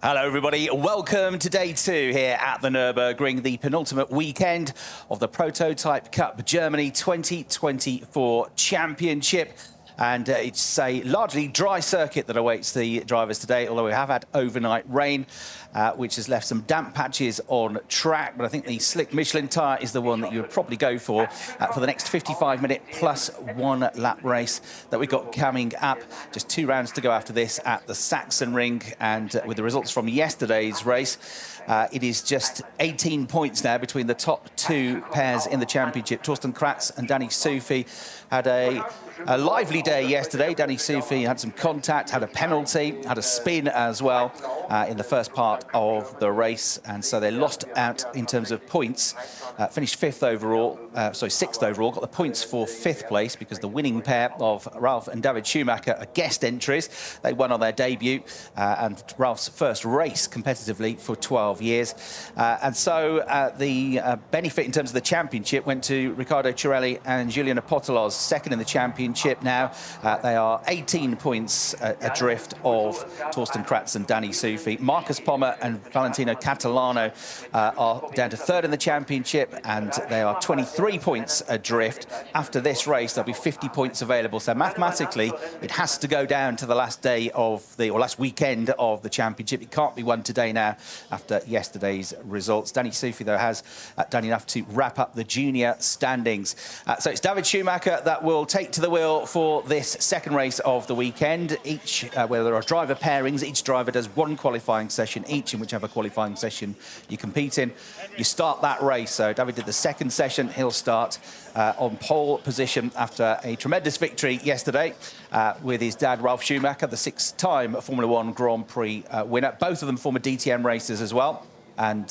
Hello everybody, welcome to day 2 here at the Nürburgring, the penultimate weekend of the Prototype Cup Germany 2024 Championship. And it's a largely dry circuit that awaits the drivers today, although we have had overnight rain, which has left some damp patches on track. But I think the slick Michelin tyre is the one that you would probably go for the next 55-minute plus 1 lap race that we've got coming up. Just 2 rounds to go after this at the Sachsenring. And with the results from yesterday's race, it is just 18 points now between the top 2 pairs in the championship. Thorsten Kratz and Danny Soufi had a lively day yesterday. Danny Soufi had some contact, had a penalty, had a spin as well in the first part of the race, and so they lost out in terms of points. Finished 6th overall, got the points for 5th place because the winning pair of Ralf and David Schumacher are guest entries. They won on their debut and Ralf's first race competitively for 12 years. And so the benefit in terms of the championship went to Riccardo Cirelli and Julian Apotelos, second in the championship now. They are 18 points adrift of Thorsten Kratz and Danny Soufi. Marcus Pommer and Valentino Catalano are down to 3rd in the championship, and they are 23 points adrift. After this race, there'll be 50 points available. So mathematically, it has to go down to the last day of the, or last weekend of the championship. It can't be won today now after yesterday's results. Danny Soufi, though, has done enough to wrap up the junior standings. So it's David Schumacher that will take to the wheel for this second race of the weekend. Where there are driver pairings, each driver does 1 qualifying session each, in whichever qualifying session you compete in. You start that race. So David did the 2nd session. He'll start on pole position after a tremendous victory yesterday with his dad, Ralf Schumacher, the 6-time Formula 1 Grand Prix winner. Both of them former DTM racers as well. And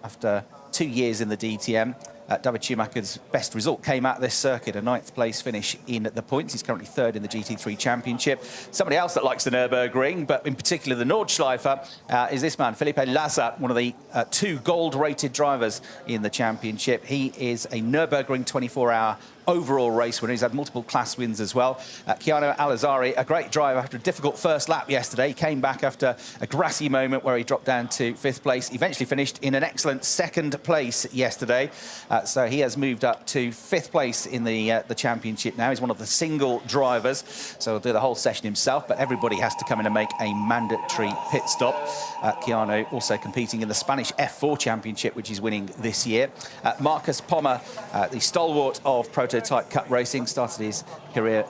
after 2 years in the DTM, David Schumacher's best result came at this circuit, a 9th place finish in the points. He's currently 3rd in the GT3 Championship. Somebody else that likes the Nürburgring, but in particular the Nordschleife, is this man, Felipe Laza, one of the 2 gold-rated drivers in the championship. He is a Nürburgring 24-hour overall race winner. He's had multiple class wins as well. Keanu Alizari, a great driver after a difficult first lap yesterday. He came back after a grassy moment where he dropped down to 5th place. Eventually finished in an excellent 2nd place yesterday. So he has moved up to 5th place in the championship now. He's one of the single drivers, so he'll do the whole session himself, but everybody has to come in and make a mandatory pit stop. Keanu also competing in the Spanish F4 Championship, which he's winning this year. Marcus Pommer, the stalwart of Prototype Cup racing, started his career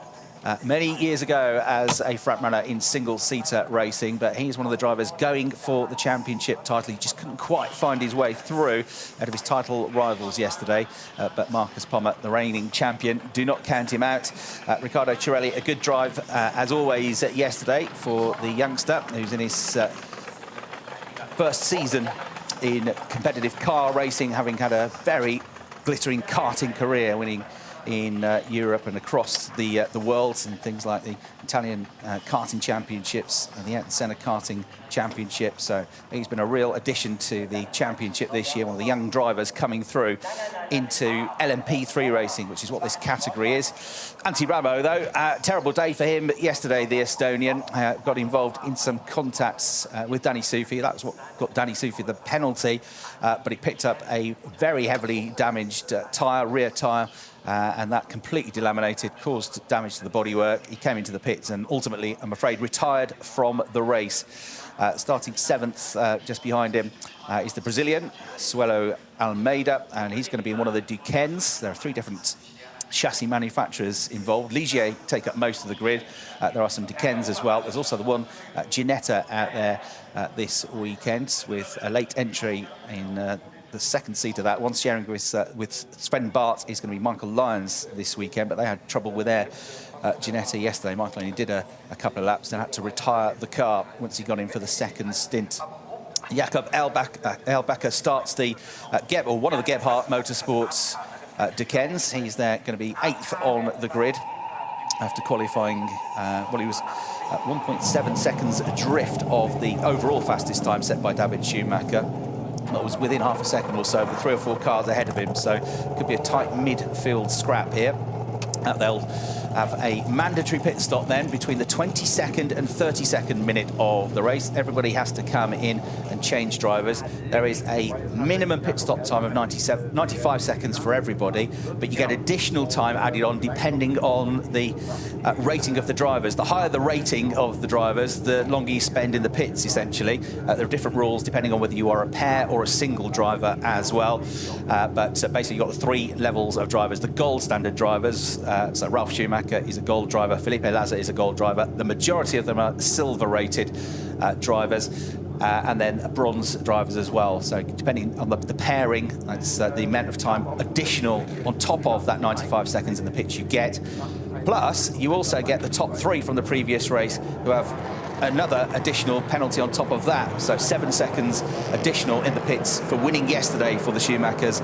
many years ago as a front runner in single-seater racing, but he's one of the drivers going for the championship title. He just couldn't quite find his way through out of his title rivals yesterday, but Marcus Pommer, the reigning champion, do not count him out. Riccardo Cirelli, a good drive as always yesterday for the youngster who's in his first season in competitive car racing, having had a very glittering karting career, winning in Europe and across the world, and things like the Italian karting championships and the Out-and-Centre karting championship. So he's been a real addition to the championship this year, one of the young drivers coming through into LMP3 racing, which is what this category is. Antti Ramo, though, terrible day for him yesterday. The Estonian got involved in some contacts with Danny Soufi. That was what got Danny Soufi the penalty, but he picked up a very heavily damaged rear tyre, and that completely delaminated, caused damage to the bodywork. He came into the pits and ultimately, I'm afraid, retired from the race. Starting 7th, just behind him, is the Brazilian, Suelo Almeida, and he's going to be in one of the Duquesnes. There are 3 different chassis manufacturers involved. Ligier take up most of the grid. There are some Duquesnes as well. There's also the one Ginetta out there this weekend with a late entry in the 2nd seat of that one, sharing with Sven Bart is going to be Michael Lyons this weekend, but they had trouble with their Ginetta yesterday. Michael only did a couple of laps, then had to retire the car once he got in for the 2nd stint. Jakob Elbacker starts the one of the Gebhardt Motorsports Duquesnes. He's there going to be 8th on the grid after qualifying. Well, he was 1.7 seconds adrift of the overall fastest time set by David Schumacher. That was within half a second or so of the 3 or 4 cars ahead of him, so it could be a tight midfield scrap here. They'll have a mandatory pit stop then between the 22nd and 32nd minute of the race. Everybody has to come in and change drivers. There is a minimum pit stop time of 95 seconds for everybody, but you get additional time added on depending on the rating of the drivers. The higher the rating of the drivers, the longer you spend in the pits, essentially. There are different rules depending on whether you are a pair or a single driver as well. But basically you've got the 3 levels of drivers. The gold standard drivers, so Ralf Schumacher is a gold driver, Felipe Lazar is a gold driver. The majority of them are silver rated drivers. And then bronze drivers as well. So depending on the pairing, that's the amount of time additional on top of that 95 seconds in the pits you get. Plus, you also get the top 3 from the previous race who have another additional penalty on top of that. So 7 seconds additional in the pits for winning yesterday for the Schumachers,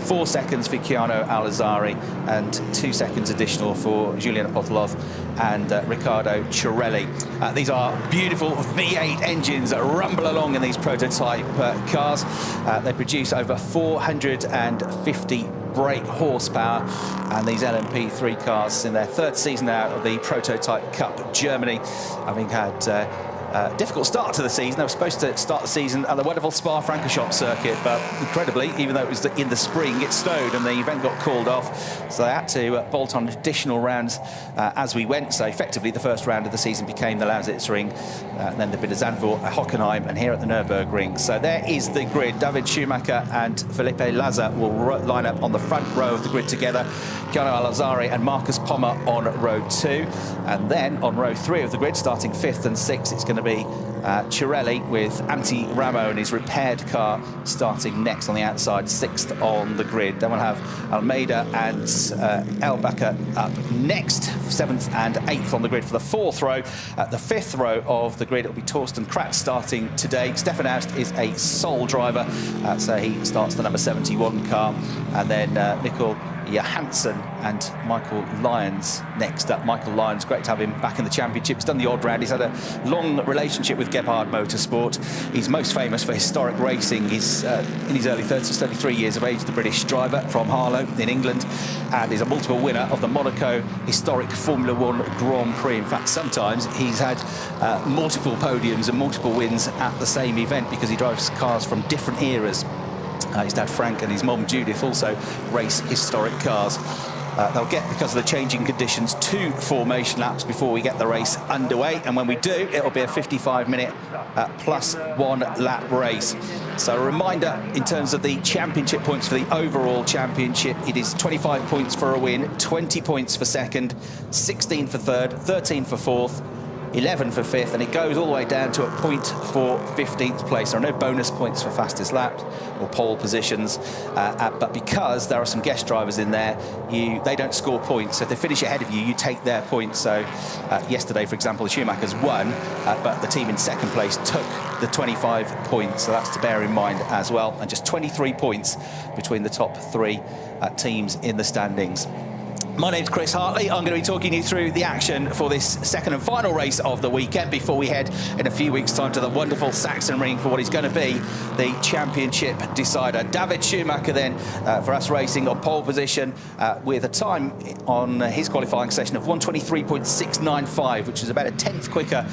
4 seconds for Keanu Al-Azari, and 2 seconds additional for Julian Potolov and Riccardo Cirelli. These are beautiful V8 engines that rumble along in these prototype cars. They produce over 450 brake horsepower, and these LMP3 cars in their 3rd season out of the Prototype Cup Germany, having had a difficult start to the season. They were supposed to start the season at the wonderful Spa-Francorchamps circuit, but incredibly, even though it was in the spring, it snowed and the event got called off, so they had to bolt on additional rounds as we went. So effectively the first round of the season became the Lausitzring, then the bit of Zandvoort, Hockenheim, and here at the Nürburgring. So there is the grid. David Schumacher and Felipe Lazar will line up on the front row of the grid together. Keanu Al-Azari and Marcus Pommer on row 2, and then on row 3 of the grid, starting 5th and 6th, it's going to be Cirelli with Antti Ramo and his repaired car starting next on the outside, 6th on the grid. Then we'll have Almeida and Elbacker up next, 7th and 8th on the grid for the 4th row. At the 5th row of the grid, it'll be Torsten Kratz starting today. Stefan Aust is a sole driver, so he starts the number 71 car, and then Nicole Johansson and Michael Lyons next up. Michael Lyons, great to have him back in the championship. He's done the odd round. He's had a long relationship with Gebhard Motorsport. He's most famous for historic racing. He's in his early 30s, 33 years of age, the British driver from Harlow in England, and is a multiple winner of the Monaco historic Formula One Grand Prix. In fact, sometimes he's had multiple podiums and multiple wins at the same event because he drives cars from different eras. His dad Frank and his mum Judith also race historic cars. They'll get, because of the changing conditions, 2 formation laps before we get the race underway, and when we do, it'll be a 55-minute plus 1 lap race. So a reminder in terms of the championship points for the overall championship, it is 25 points for a win, 20 points for second, 16 for third, 13 for fourth, 11 for 5th, and it goes all the way down to a point for 15th place. There are no bonus points for fastest laps or pole positions, but because there are some guest drivers in there, they don't score points. So if they finish ahead of you, you take their points. So yesterday, for example, the Schumachers won, but the team in second place took the 25 points. So that's to bear in mind as well. And just 23 points between the top 3 teams in the standings. My name's Chris Hartley. I'm going to be talking you through the action for this second and final race of the weekend before we head in a few weeks' time to the wonderful Sachsenring for what is going to be the championship decider. David Schumacher then for us racing on pole position with a time on his qualifying session of 1:23.695, which is about a 10th quicker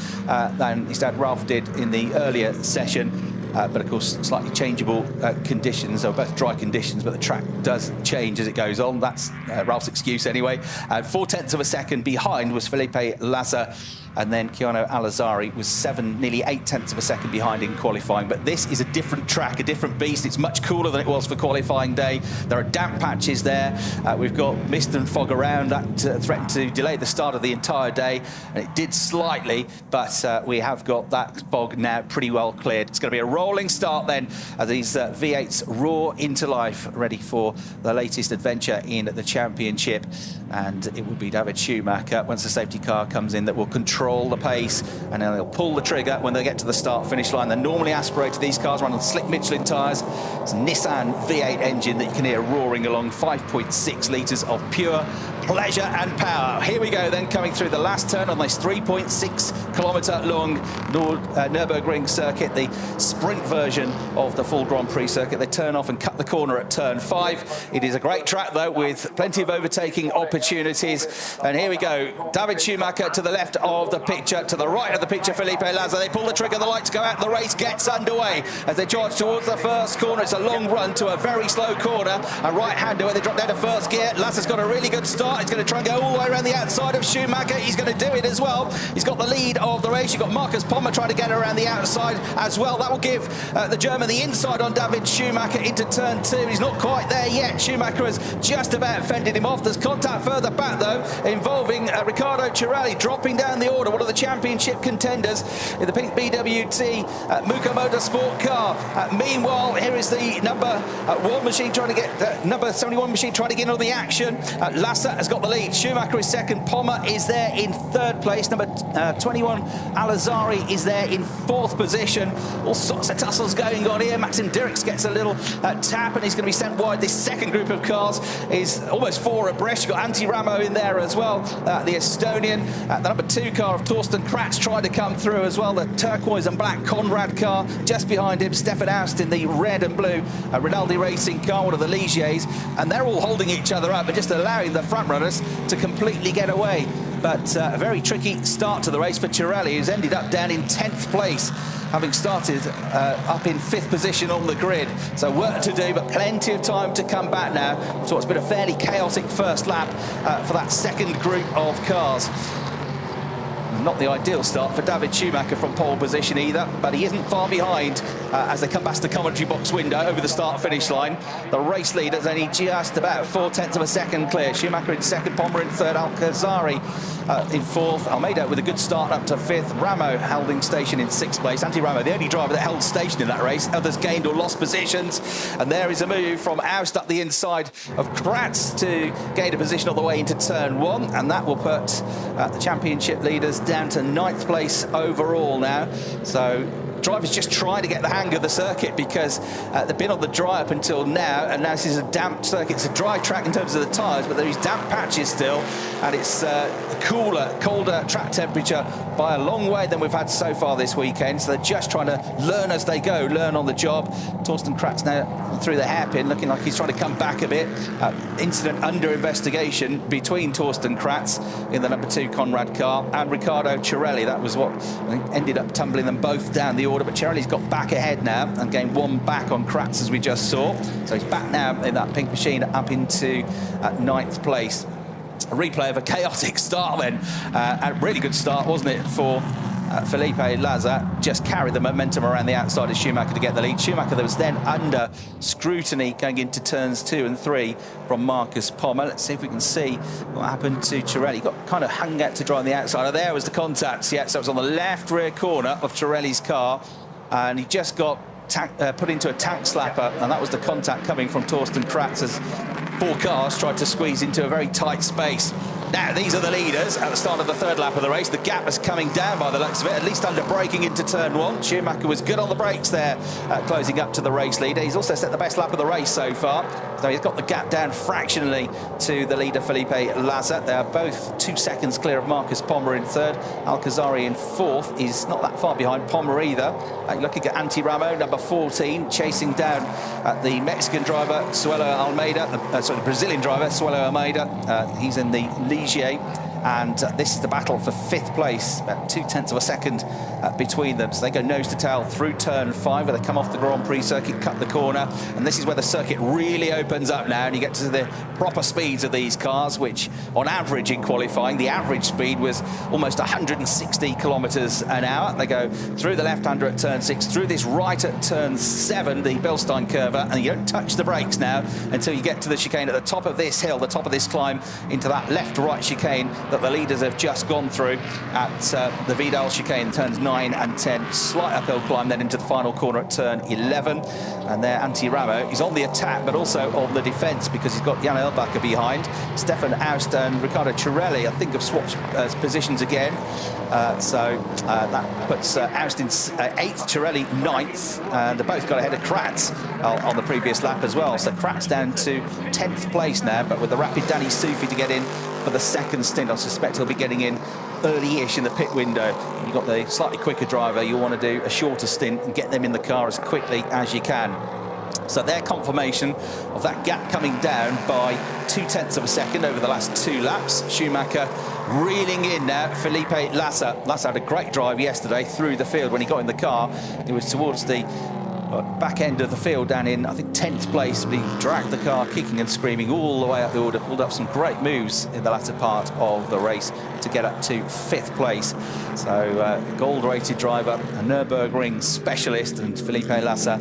than his dad Ralph did in the earlier session. But of course, slightly changeable conditions, or both dry conditions, but the track does change as it goes on. That's Ralph's excuse anyway. 4/10 of a second behind was Felipe Lazar, and then Keanu Al-Azari was nearly 8/10 of a second behind in qualifying. But this is a different track, a different beast. It's much cooler than it was for qualifying day. There are damp patches there. We've got mist and fog around that threatened to delay the start of the entire day, and it did slightly, but we have got that fog now pretty well cleared. It's going to be a rolling start then as these V8s roar into life, ready for the latest adventure in the championship. And it will be David Schumacher, once the safety car comes in, that will control the pace, and then they'll pull the trigger when they get to the start-finish line. They're normally aspirated, these cars run on slick Michelin tyres. It's a Nissan V8 engine that you can hear roaring along, 5.6 litres of pure pleasure and power. Here we go then, coming through the last turn on this 3.6 kilometre long Nürburgring circuit, the sprint version of the full Grand Prix circuit. They turn off and cut the corner at turn 5. It is a great track though, with plenty of overtaking opportunities. And here we go, David Schumacher to the left of the picture, to the right of the picture Felipe Laza. They pull the trigger, the lights go out, the race gets underway as they charge towards the first corner. It's a long run to a very slow corner, a right-hander where they drop down to first gear. Laza's got a really good start. He's going to try and go all the way around the outside of Schumacher. He's going to do it as well. He's got the lead of the race. You've got Marcus Pommer trying to get around the outside as well. That will give the German the inside on David Schumacher into turn 2. He's not quite there yet. Schumacher has just about fended him off. There's contact further back though, involving Riccardo Cirelli dropping down the order, one of the championship contenders in the pink BWT Muka Motorsport car. Meanwhile, here is the number 1 machine trying to get number 71 machine trying to get on the action. Lassa has got the lead. Schumacher is second. Pommer is there in 3rd place. Number 21 Alazari is there in 4th position. All sorts of tussles going on here. Maxim Dirks gets a little tap and he's going to be sent wide. This second group of cars is almost 4 abreast. You've got Antti Ramo in there as well, the Estonian. The number 2 car of Torsten Kratz tried to come through as well. The turquoise and black Conrad car just behind him. Stefan Aust in the red and blue Rinaldi Racing car, one of the Ligiers. And they're all holding each other up and just allowing the front runners to completely get away. But a very tricky start to the race for Cirelli, who's ended up down in 10th place, having started up in 5th position on the grid. So work to do, but plenty of time to come back now. So it's been a fairly chaotic first lap for that second group of cars. Not the ideal start for David Schumacher from pole position either, but he isn't far behind as they come past the commentary box window over the start-finish line. The race leader's only just about 0.4 of a second clear. Schumacher in 2nd, Pommer in 3rd, Alcazari in 4th. Almeida with a good start up to 5th. Ramo holding station in 6th place. Antti Ramo, the only driver that held station in that race. Others gained or lost positions. And there is a move from Aust up the inside of Kratz to gain a position all the way into turn 1. And that will put the championship leaders down to 9th place overall now. So drivers just trying to get the hang of the circuit because they've been on the dry up until now, and now this is a damp circuit. It's a dry track in terms of the tyres, but there is damp patches still, and it's cooler, colder track temperature by a long way than we've had so far this weekend. So they're just trying to learn as they go, learn on the job. Torsten Kratz now through the hairpin, looking like he's trying to come back a bit. Incident under investigation between Torsten Kratz in the number 2 Conrad car and Riccardo Cirelli. That was what ended up tumbling them both down the order, but Cirelli's got back ahead now and gained 1 back on Kratz, as we just saw. So he's back now in that pink machine up into 9th place. A replay of a chaotic start then. A really good start, wasn't it, for Felipe Laza. Just carried the momentum around the outside of Schumacher to get the lead. Schumacher that was then under scrutiny going into turns 2 and 3 from Marcus Pommer. Let's see if we can see what happened to Cirelli. He got kind of hung out to dry on the outside. Oh, there was the contact. Yeah, so it was on the left rear corner of Cirelli's car, and he just got put into a tank slapper, and that was the contact coming from Torsten Kratz as 4 cars tried to squeeze into a very tight space. Now, these are the leaders at the start of the 3rd lap of the race. The gap is coming down by the looks of it, at least under braking into turn 1. Schumacher was good on the brakes there, closing up to the race leader. He's also set the best lap of the race so far. So he's got the gap down fractionally to the leader, Felipe Laza. They're both 2 seconds clear of Marcus Pommer in 3rd. Alcazari in 4th. He's not that far behind Pommer either. Looking at Antti Ramo, number 14, chasing down the Mexican driver, Suelo Almeida, the Brazilian driver, Suelo Almeida. He's in the Ligier, and this is the battle for 5th place, about 0.2 of a second between them. So they go nose to tail through turn 5, where they come off the Grand Prix circuit, cut the corner, and this is where the circuit really opens up now, and you get to the proper speeds of these cars, which on average in qualifying, the average speed was almost 160 kilometers an hour. They go through the left-hander at turn 6, through this right at turn 7, the Bilstein curve, and you don't touch the brakes now until you get to the chicane at the top of this hill, the top of this climb, into that left-right chicane that the leaders have just gone through at the Vidal chicane, turns 9 9 and 10. Slight uphill climb then into the final corner at turn 11. And there, Antti Ramo is on the attack, but also on the defence, because he's got Jan Elbacker behind. Stefan Aust and Riccardo Cirelli, I think, have swapped positions again. That puts Aust in 8th, Cirelli 9th. And they both got ahead of Kratz on the previous lap as well. So Kratz down to 10th place now, but with the rapid Danny Sufi to get in for the second stint. I suspect he'll be getting in early-ish in the pit window. You've got the slightly quicker driver. You'll want to do a shorter stint and get them in the car as quickly as you can. So their confirmation of that gap coming down by 0.2 of a second over the last 2 laps. Schumacher reeling in now. Felipe Lassa. Lassa had a great drive yesterday through the field when he got in the car. It was towards the back end of the field, down in, I think, 10th place, but he dragged the car kicking and screaming all the way up the order, pulled up some great moves in the latter part of the race to get up to 5th place. So gold-rated driver, a Nürburgring specialist, and Felipe Lassa,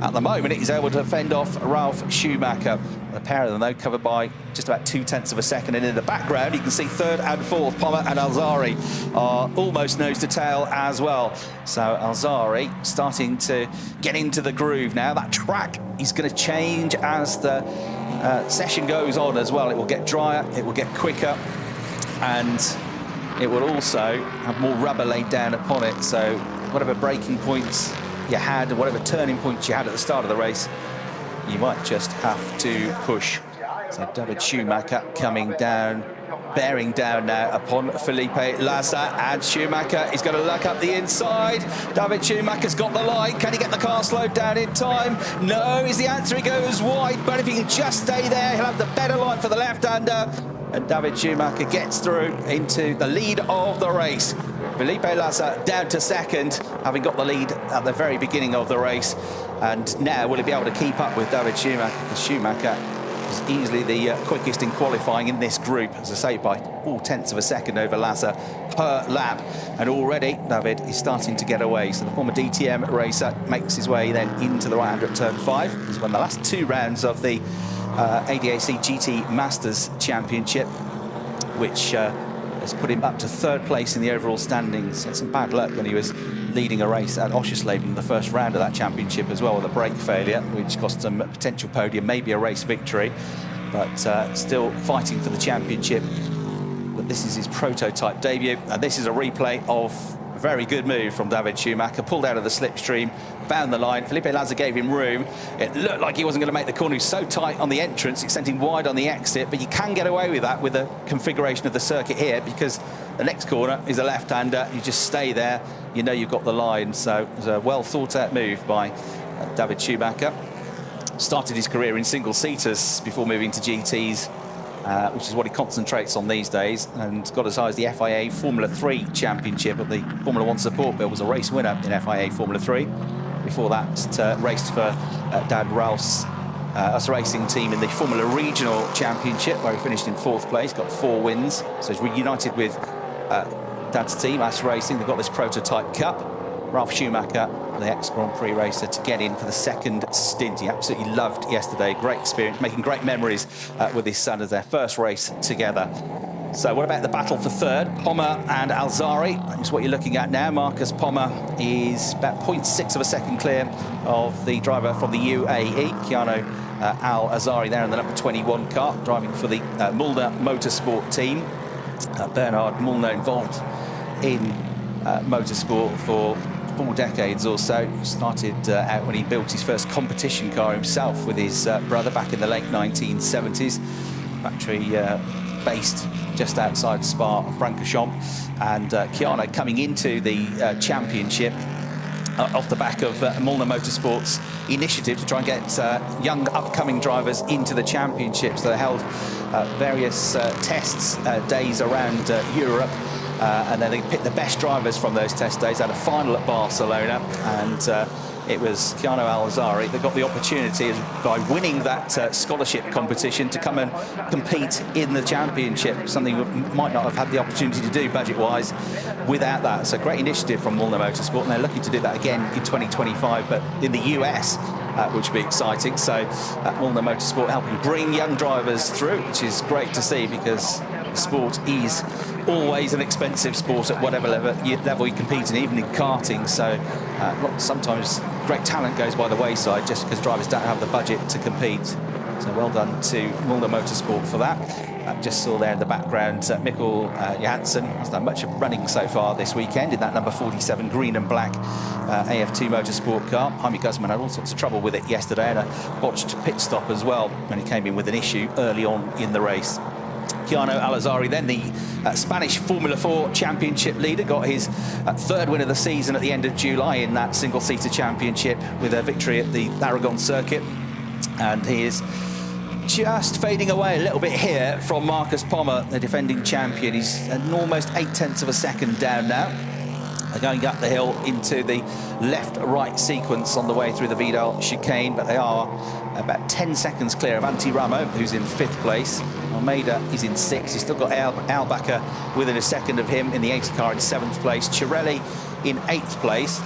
at the moment, he's able to fend off Ralf Schumacher. The pair of them, though, covered by just about 0.2 of a second. And in the background, you can see 3rd and 4th, Pommer and Alzari, are almost nose to tail as well. So Alzari starting to get into the groove now. That track is going to change as the session goes on as well. It will get drier, it will get quicker, and it will also have more rubber laid down upon it. So whatever braking points you had, or whatever turning points you had at the start of the race, you might just have to push. So David Schumacher coming down, bearing down now upon Felipe Lassa, and Schumacher is going to luck up the inside. David Schumacher's got the line. Can he get the car slowed down in time? No is the answer. He goes wide, but if he can just stay there, he'll have the better line for the left-hander. And David Schumacher gets through into the lead of the race. Felipe Lassa down to 2nd, having got the lead at the very beginning of the race. And now will he be able to keep up with David Schumacher? Because Schumacher was easily the quickest in qualifying in this group, as I say, by 0.4 of a second over Lassa per lap. And already David is starting to get away. So the former DTM racer makes his way then into the right-hander at turn 5. He's won the last 2 rounds of the ADAC GT Masters Championship, which has put him up to 3rd place in the overall standings. Had some bad luck when he was leading a race at Oschersleben in the first round of that championship as well, with a brake failure, which cost him a potential podium, maybe a race victory, but still fighting for the championship. But this is his prototype debut, and this is a replay of a very good move from David Schumacher. Pulled out of the slipstream, found the line. Felipe Lassa gave him room. It looked like he wasn't going to make the corner. He was so tight on the entrance, it sent him wide on the exit, but you can get away with that with the configuration of the circuit here, because the next corner is a left-hander. You just stay there, you know you've got the line. So it was a well thought out move by David Schumacher. Started his career in single-seaters before moving to GTs, which is what he concentrates on these days, and got as high as the FIA Formula 3 Championship at the Formula 1 support bill. Was a race winner in FIA Formula 3. Before that, raced for Dad Ralph's us racing team in the Formula Regional Championship, where he finished in 4th place, got 4 wins. So he's reunited with Dad's team, Us Racing. They've got this prototype cup. Ralf Schumacher, the ex-Grand Prix racer, to get in for the 2nd stint. He absolutely loved yesterday. Great experience, making great memories with his son as their first race together. So what about the battle for 3rd? Pommer and Alzari. That's what you're looking at now. Marcus Pommer is about 0.6 of a second clear of the driver from the UAE, Keanu Al-Azari, there in the number 21 car, driving for the Mulder Motorsport team. Bernhard Mulder involved in motorsport for 4 decades or so. Started out when he built his first competition car himself with his brother back in the late 1970s. Factory based just outside Spa-Francorchamps, and Keanu coming into the championship off the back of Mulder Motorsport's initiative to try and get young upcoming drivers into the championship. So they held various tests days around Europe, and then they picked the best drivers from those test days. Had a final at Barcelona, and it was Keanu Al-Azari that got the opportunity, by winning that scholarship competition, to come and compete in the championship, something we might not have had the opportunity to do budget-wise without that. So great initiative from Mulder Motorsport, and they're looking to do that again in 2025, but in the US, which will be exciting. So Mulder Motorsport helping bring young drivers through, which is great to see, because the sport is always an expensive sport at whatever level you compete in, even in karting. So sometimes great talent goes by the wayside just because drivers don't have the budget to compete. So well done to Mulder Motorsport for that. Just saw there in the background, Mikkel Johansson has done much of running so far this weekend in that number 47 green and black AF2 Motorsport car. Jaime Guzman had all sorts of trouble with it yesterday and a botched pit stop as well when he came in with an issue early on in the race. Keanu Alazari, then the Spanish Formula 4 championship leader, got his third win of the season at the end of July in that single-seater championship with a victory at the Aragon circuit. And he is just fading away a little bit here from Marcus Pommer, the defending champion. He's almost 0.8 of a second down now. They're going up the hill into the left-right sequence on the way through the Vidal chicane, but they are about 10 seconds clear of Antti Ramo, who's in 5th place. Almeida is in 6th. He's still got Albacker within a second of him in the 80 car in 7th place. Cirelli in 8th place.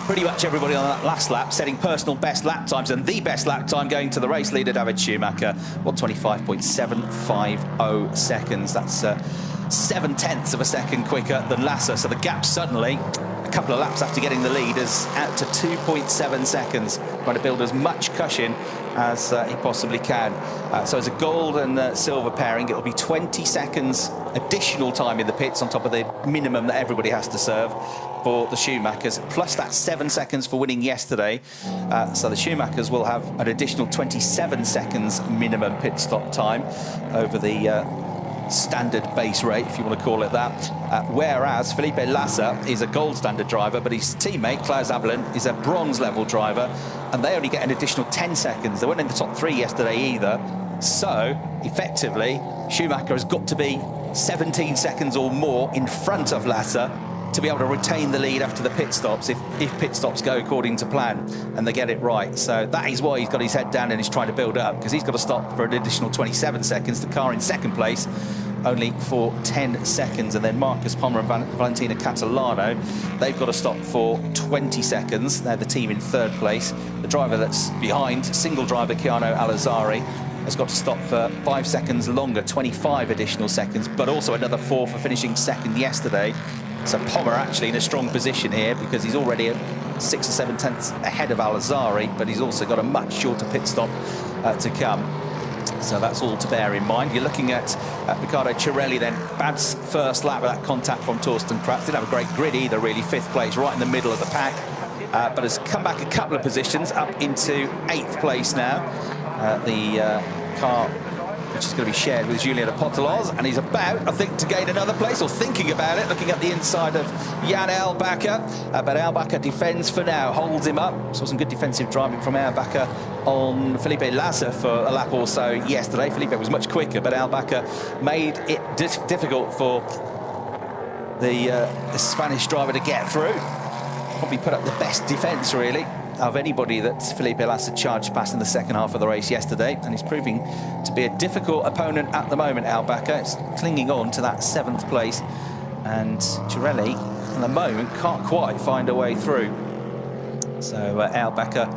Pretty much everybody on that last lap setting personal best lap times, and the best lap time going to the race leader, David Schumacher, 1:25.750 seconds. That's 0.7 of a second quicker than Lasser. So the gap suddenly, a couple of laps after getting the lead, is out to 2.7 seconds, trying to build as much cushion as he possibly can. So as a gold and silver pairing, it'll be 20 seconds additional time in the pits on top of the minimum that everybody has to serve for the Schumachers, plus that 7 seconds for winning yesterday. So the Schumachers will have an additional 27 seconds minimum pit stop time over the standard base rate, if you want to call it that. Whereas Felipe Lasser is a gold standard driver, but his teammate, Klaus Abelin, is a bronze level driver, and they only get an additional 10 seconds. They weren't in the top 3 yesterday either. So, effectively, Schumacher has got to be 17 seconds or more in front of Lasser to be able to retain the lead after the pit stops, if pit stops go according to plan and they get it right. So that is why he's got his head down and he's trying to build up, because he's got to stop for an additional 27 seconds. The car in 2nd place only for 10 seconds, and then Marcus Pommer and Valentina Catalano, they've got to stop for 20 seconds. They're the team in 3rd place. The driver that's behind, single driver Keanu Alazari, has got to stop for 5 seconds longer, 25 additional seconds, but also another 4 for finishing 2nd yesterday. So Pommer actually in a strong position here, because he's already 6 or 7 tenths ahead of Alazari, but he's also got a much shorter pit stop to come. So that's all to bear in mind. You're looking at Riccardo Cirelli then. Bad first lap with that contact from Torsten Kratz. Didn't have a great grid either, really. 5th place, right in the middle of the pack. But has come back a couple of positions up into 8th place now. The car which is going to be shared with Julien Apotelos, and he's about, I think, to gain another place, or thinking about it, looking at the inside of Jan Albacker. But Albacker defends for now, holds him up. Saw some good defensive driving from Albacker on Felipe Lasser for a lap or so yesterday. Felipe was much quicker, but Albacker made it difficult for the Spanish driver to get through. Probably put up the best defence, really, of anybody that Felipe Lasser charged past in the second half of the race yesterday, and he's proving to be a difficult opponent at the moment. Albacker is clinging on to that 7th place, and Cirelli at the moment can't quite find a way through. So Albacker,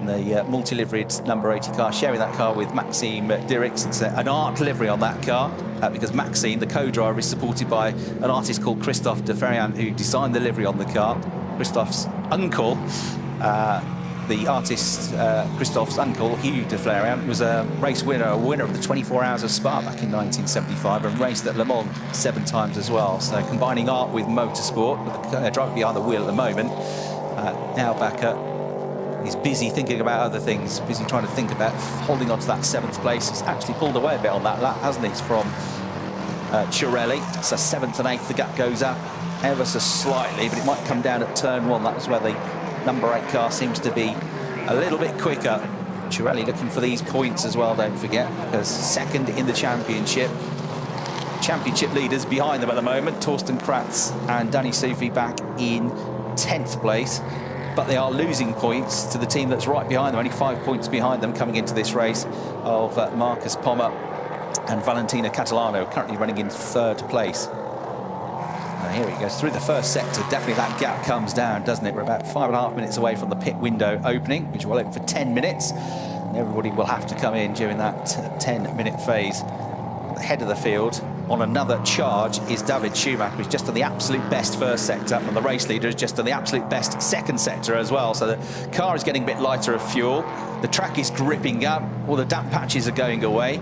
the multi-liveried number 80 car, sharing that car with Maxime Dirix. It's an art livery on that car, because Maxime, the co-driver, is supported by an artist called Christophe de Ferriand, who designed the livery on the car. Christophe's uncle, the artist Christophe's uncle, Hugh de Flairiant, was a race winner, a winner of the 24 Hours of Spa back in 1975, and raced at Le Mans 7 times as well. So combining art with motorsport, with the driver behind the wheel at the moment. Albacker is busy thinking about other things, busy trying to think about holding on to that 7th place. He's actually pulled away a bit on that lap, hasn't he, from Cirelli. So 7th and 8th, the gap goes up ever so slightly, but it might come down at turn 1. That's where the number 8 car seems to be a little bit quicker. Cirelli looking for these points as well, don't forget, because 2nd in the championship. Championship leaders behind them at the moment, Torsten Kratz and Danny Sufi back in 10th place, but they are losing points to the team that's right behind them, only 5 points behind them coming into this race, of Marcus Pommer and Valentina Catalano, currently running in 3rd place. Here he goes through the first sector. Definitely that gap comes down, doesn't it? We're about 5.5 minutes away from the pit window opening, which will open for 10 minutes. And everybody will have to come in during that 10-minute phase. At the head of the field, on another charge is David Schumacher, who's just on the absolute best first sector, and the race leader is just on the absolute best second sector as well. So the car is getting a bit lighter of fuel. The track is gripping up. All the damp patches are going away.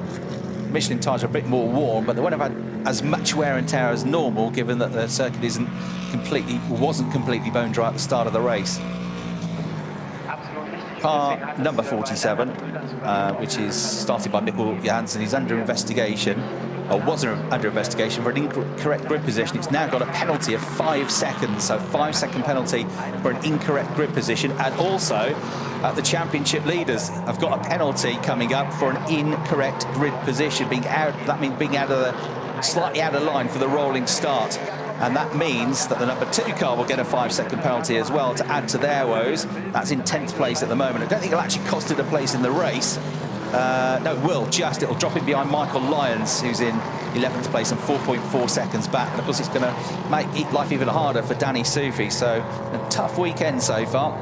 Michelin tyres are a bit more warm, but they won't have had as much wear and tear as normal, given that the circuit wasn't completely bone dry at the start of the race. Car number 47, which is started by Mikkel Johansson, is under investigation, or was under investigation for an incorrect grid position. It's now got a penalty of 5 seconds, so 5-second penalty for an incorrect grid position. And also, the championship leaders have got a penalty coming up for an incorrect grid position, being out. That means being slightly out of line for the rolling start. And that means that the number 2 car will get a 5-second penalty as well to add to their woes. That's in 10th place at the moment. I don't think it'll actually cost it a place in the race. No, it will. It'll drop it behind Michael Lyons, who's in 11th place and 4.4 seconds back. And of course, it's going to make life even harder for Danny Soufi. So a tough weekend so far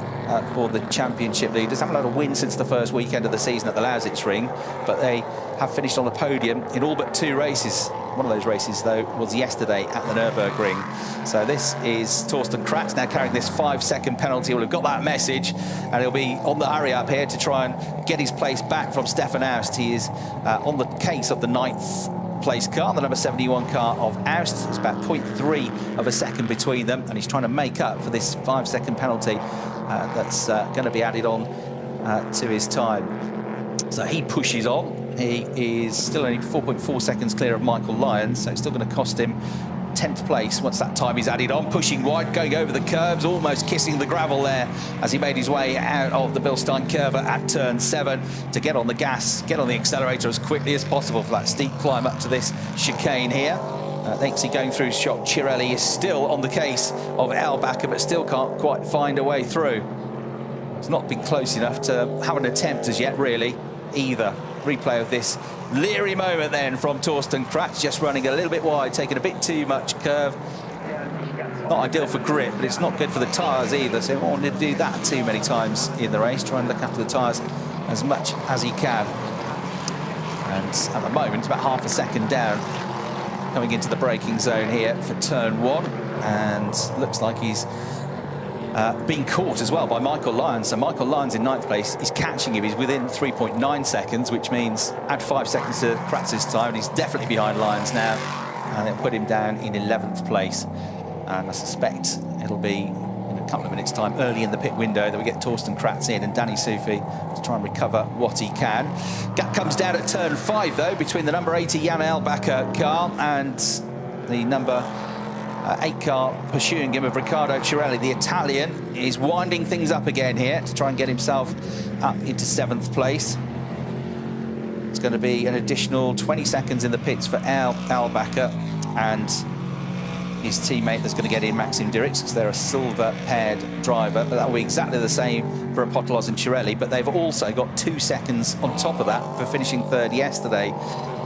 for the championship leaders. Haven't had a win since the first weekend of the season at the Lausitz-Ring, but they have finished on the podium in all but 2 races. One of those races, though, was yesterday at the Nürburgring. So this is Torsten Kratz now carrying this 5-second penalty. Well, we've got that message, and he'll be on the hurry up here to try and get his place back from Stefan Aust. He is on the case of the 9th place car, the number 71 car of Aust. It's about 0.3 of a second between them, and he's trying to make up for this 5-second penalty that's going to be added on to his time. So he pushes on. He is still only 4.4 seconds clear of Michael Lyons, so it's still going to cost him 10th place once that time is added on. Pushing wide, going over the curbs, almost kissing the gravel there as he made his way out of the Bilstein curve at turn 7 to get on the gas, get on the accelerator as quickly as possible for that steep climb up to this chicane here. Thanks, going through his shot. Cirelli is still on the case of Erlbacher, but still can't quite find a way through. It's not been close enough to have an attempt as yet, really, either. Replay of this leery moment then from Torsten Kratz, just running a little bit wide, taking a bit too much curve. Not ideal for grip, but it's not good for the tyres either, so he won't want to do that too many times in the race. Try and look after the tyres as much as he can. And at the moment, it's about half a second down, coming into the braking zone here for turn 1, and looks like he's being caught as well by Michael Lyons. So Michael Lyons in 9th place is catching him. He's within 3.9 seconds, which means add 5 seconds to Kratz's time, and he's definitely behind Lyons now, and it'll put him down in 11th place. And I suspect it'll be in a couple of minutes' time, early in the pit window, that we get Torsten Kratz in and Danny Soufi to try and recover what he can. Gap comes down at turn 5, though, between the number 80 Jan Erlbacher car and the number 8 car pursuing him of Riccardo Cirelli. The Italian is winding things up again here to try and get himself up into 7th place. It's going to be an additional 20 seconds in the pits for Erlbacher and his teammate that's going to get in, Maxim Dirks, because they're a silver-paired driver, but that will be exactly the same for Apostolos and Cirelli, but they've also got 2 seconds on top of that for finishing 3rd yesterday.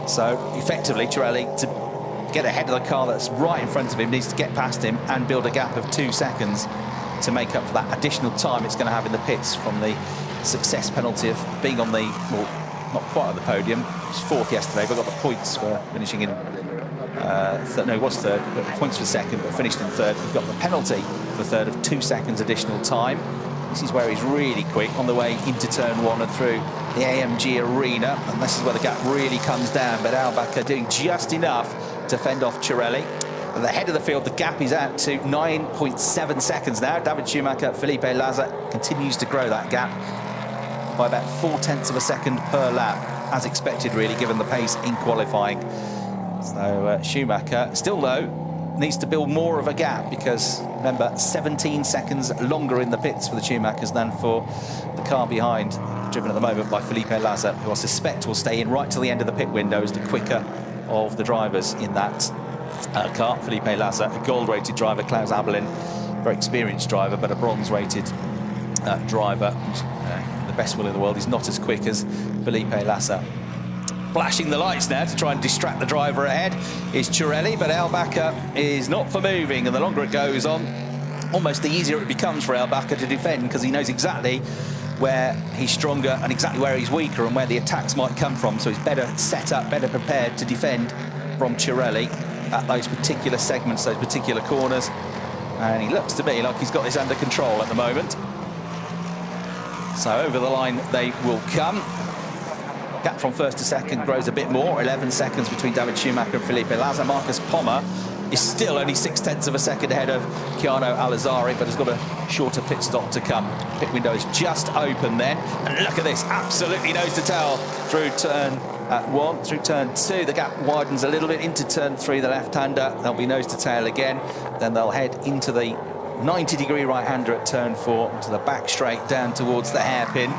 So effectively, Cirelli, to get ahead of the car that's right in front of him, needs to get past him and build a gap of 2 seconds to make up for that additional time it's going to have in the pits from the success penalty of being on the, well, not quite on the podium. It was 4th yesterday, but got the points for finishing in no, it was 3rd, but points for 2nd, but finished in 3rd. We've got the penalty for 3rd of 2 seconds additional time. This is where he's really quick on the way into turn 1 and through the AMG arena, and this is where the gap really comes down, but Erlbacher doing just enough to fend off Cirelli. At the head of the field, the gap is out to 9.7 seconds now. David Schumacher, Felipe Lazar continues to grow that gap by about 0.4 of a second per lap, as expected, really, given the pace in qualifying. So Schumacher, still though, needs to build more of a gap because, remember, 17 seconds longer in the pits for the Schumachers than for the car behind, driven at the moment by Felipe Lazar, who I suspect will stay in right till the end of the pit window as the quicker of the drivers in that car. Felipe Lazar, a gold-rated driver. Klaus Abelin, very experienced driver, but a bronze-rated driver. The best will in the world. He's not as quick as Felipe Lazar. Flashing the lights now to try and distract the driver ahead is Cirelli, but Erlbacher is not for moving, and the longer it goes on, almost the easier it becomes for Erlbacher to defend, because he knows exactly where he's stronger and exactly where he's weaker and where the attacks might come from, so he's better set up, better prepared to defend from Cirelli at those particular segments, those particular corners. And he looks to me like he's got this under control at the moment. So over the line they will come. Gap from first to second grows a bit more, 11 seconds between David Schumacher and Felipe Lassa. Marcus Pommer is still only 0.6 of a second ahead of Keanu Al-Azari, but has got a shorter pit stop to come. Pit window is just open then. And look at this, absolutely nose to tail through turn 1, through turn 2. The gap widens a little bit into turn 3, the left-hander. They'll be nose to tail again. Then they'll head into the 90-degree right-hander at turn 4, to the back straight down towards the hairpin,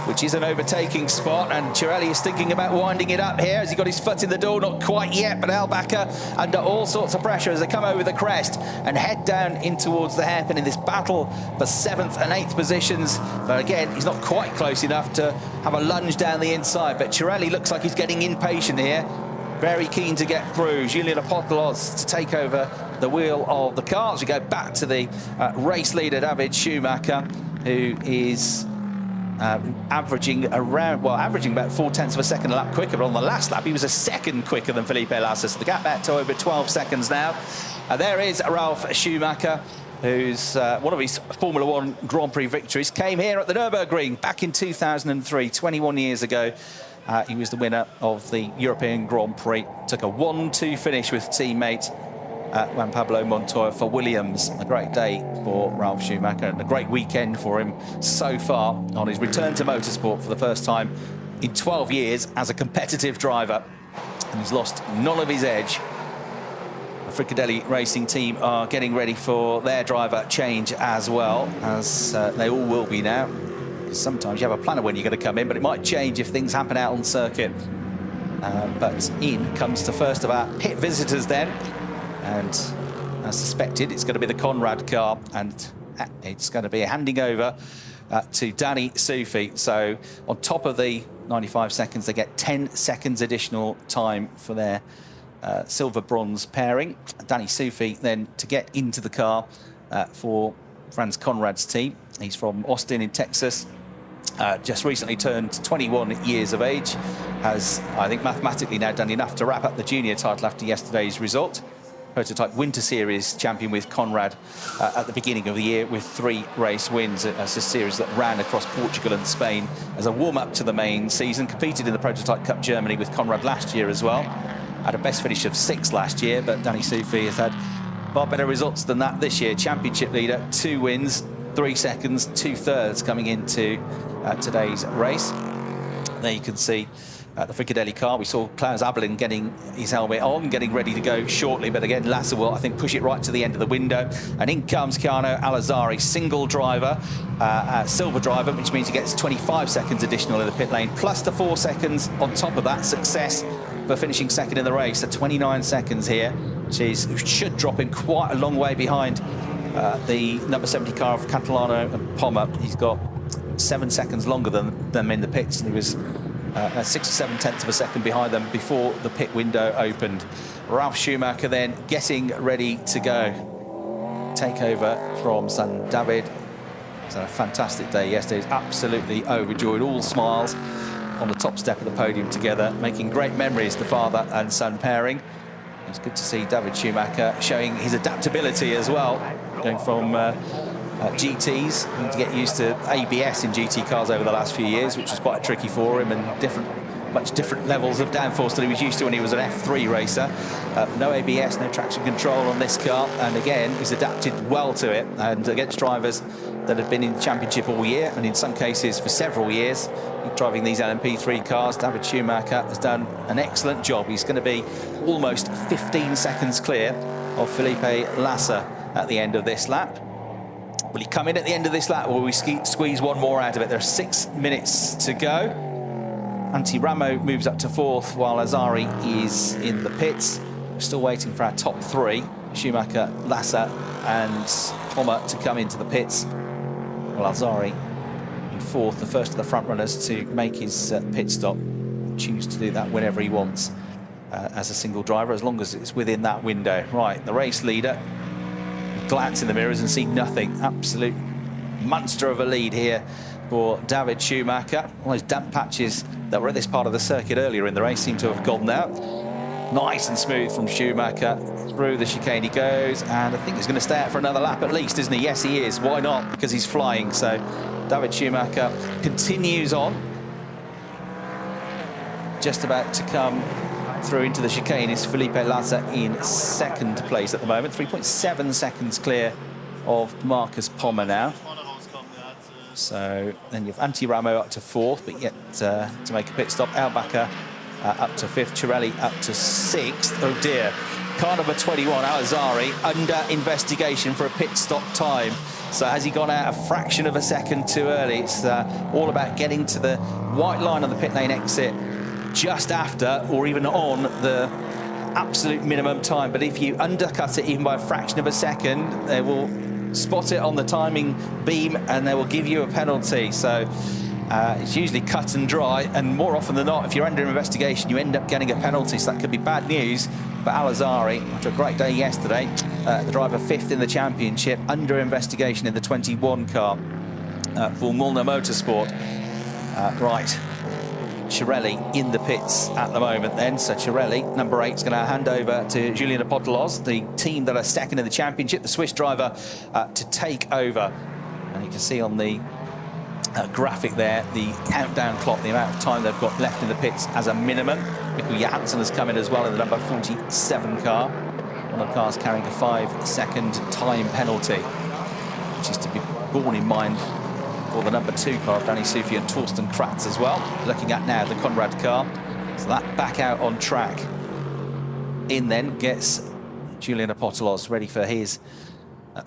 which is an overtaking spot. And Cirelli is thinking about winding it up here. Has he got his foot in the door? Not quite yet, but Albacher under all sorts of pressure as they come over the crest and head down in towards the hairpin in this battle for 7th and 8th positions. But again, he's not quite close enough to have a lunge down the inside. But Cirelli looks like he's getting impatient here. Very keen to get through. Julian Apostolos to take over the wheel of the car. As we go back to the race leader, David Schumacher, who is averaging about 0.4 of a second a lap quicker. But on the last lap, he was a second quicker than Felipe Lassa. So the gap back to over 12 seconds now. There is Ralf Schumacher, who's one of his Formula One Grand Prix victories came here at the Nürburgring back in 2003, 21 years ago. He was the winner of the European Grand Prix. Took a 1-2 finish with teammate Juan Pablo Montoya for Williams. A great day for Ralf Schumacher and a great weekend for him so far on his return to motorsport for the first time in 12 years as a competitive driver. And he's lost none of his edge. The Fricadelli Racing team are getting ready for their driver change as well, as they all will be now. Sometimes you have a plan of when you're going to come in, but it might change if things happen out on circuit. But in comes the first of our pit visitors then. And as suspected, it's going to be the Conrad car, and it's going to be a handing over to Danny Soufi. So on top of the 95 seconds, they get 10 seconds additional time for their silver-bronze pairing. Danny Soufi then to get into the car for Franz Conrad's team. He's from Austin in Texas. Just recently turned 21 years of age, has, I think, mathematically now done enough to wrap up the junior title after yesterday's result. Prototype Winter Series champion with Conrad at the beginning of the year with 3 race wins. It's a series that ran across Portugal and Spain as a warm-up to the main season. Competed in the Prototype Cup Germany with Conrad last year as well. Had a best finish of 6th last year, but Danny Soufi has had far better results than that this year. Championship leader, 2 wins, 3 seconds, 2/3 coming into today's race. There you can see the Fricadelli car. We saw Klaus Abelin getting his helmet on, getting ready to go shortly, but again, Lassa will, I think, push it right to the end of the window. And in comes Keanu Al-Azari, single driver, silver driver, which means he gets 25 seconds additional in the pit lane, plus the 4 seconds on top of that success for finishing second in the race at 29 seconds here, which should drop him quite a long way behind the number 70 car of Catalano and Pommer. He's got 7 seconds longer than them in the pits, and he was 6 or 7 of a second behind them before the pit window opened. Ralf Schumacher then getting ready to go. Take over from son David. It's a fantastic day yesterday. He's absolutely overjoyed, all smiles on the top step of the podium together, making great memories, the father and son pairing. It's good to see David Schumacher showing his adaptability as well, going from GTs, and to get used to ABS in GT cars over the last few years, which was quite tricky for him, and much different levels of downforce than he was used to when he was an F3 racer. No ABS, no traction control on this car, and again, he's adapted well to it, and against drivers that have been in the championship all year, and in some cases for several years, driving these LMP3 cars. David Schumacher has done an excellent job. He's going to be almost 15 seconds clear of Felipe Lassa at the end of this lap. Will he come in at the end of this lap, or will we squeeze one more out of it? There are 6 minutes to go. Antti Ramo moves up to 4th, while Azari is in the pits. We're still waiting for our top 3, Schumacher, Lassa and Pommer, to come into the pits. Well, Azari in 4th, the first of the front runners to make his pit stop. Choose to do that whenever he wants as a single driver, as long as it's within that window. Right, the race leader, glance in the mirrors and see nothing. Absolute monster of a lead here for David Schumacher. All those damp patches that were at this part of the circuit earlier in the race seem to have gone now. Nice and smooth from Schumacher. Through the chicane he goes, and I think he's going to stay out for another lap at least, isn't he? Yes, he is. Why not? Because he's flying. So David Schumacher continues on. Just about to come through into the chicane is Felipe Lassa in second place at the moment. 3.7 seconds clear of Marcus Pommer now. So then you have Antti Ramo up to fourth, but yet to make a pit stop. Albacher up to fifth, Cirelli up to sixth. Oh dear. Car number 21, Alazari, under investigation for a pit stop time. So has he gone out a fraction of a second too early? It's all about getting to the white line on the pit lane exit just after or even on the absolute minimum time. But if you undercut it even by a fraction of a second, they will spot it on the timing beam and they will give you a penalty. So it's usually cut and dry, and more often than not, if you're under investigation, you end up getting a penalty. So that could be bad news for Alazari. After a great day yesterday, the driver fifth in the championship, under investigation in the 21 car for Mulner Motorsport. Right, Cirelli in the pits at the moment then. So Cirelli, number 8, is going to hand over to Julien Apotelos, the team that are second in the championship, the Swiss driver, to take over. And you can see on the graphic there the countdown clock, the amount of time they've got left in the pits as a minimum. Mikkel Johansson has come in as well in the number 47 car. One of the cars carrying a 5-second time penalty, which is to be borne in mind for the number 2 car of Danny Sufi and Torsten Kratz as well. Looking at now the Conrad car. So that back out on track. In then gets Julien Apotelos, ready for his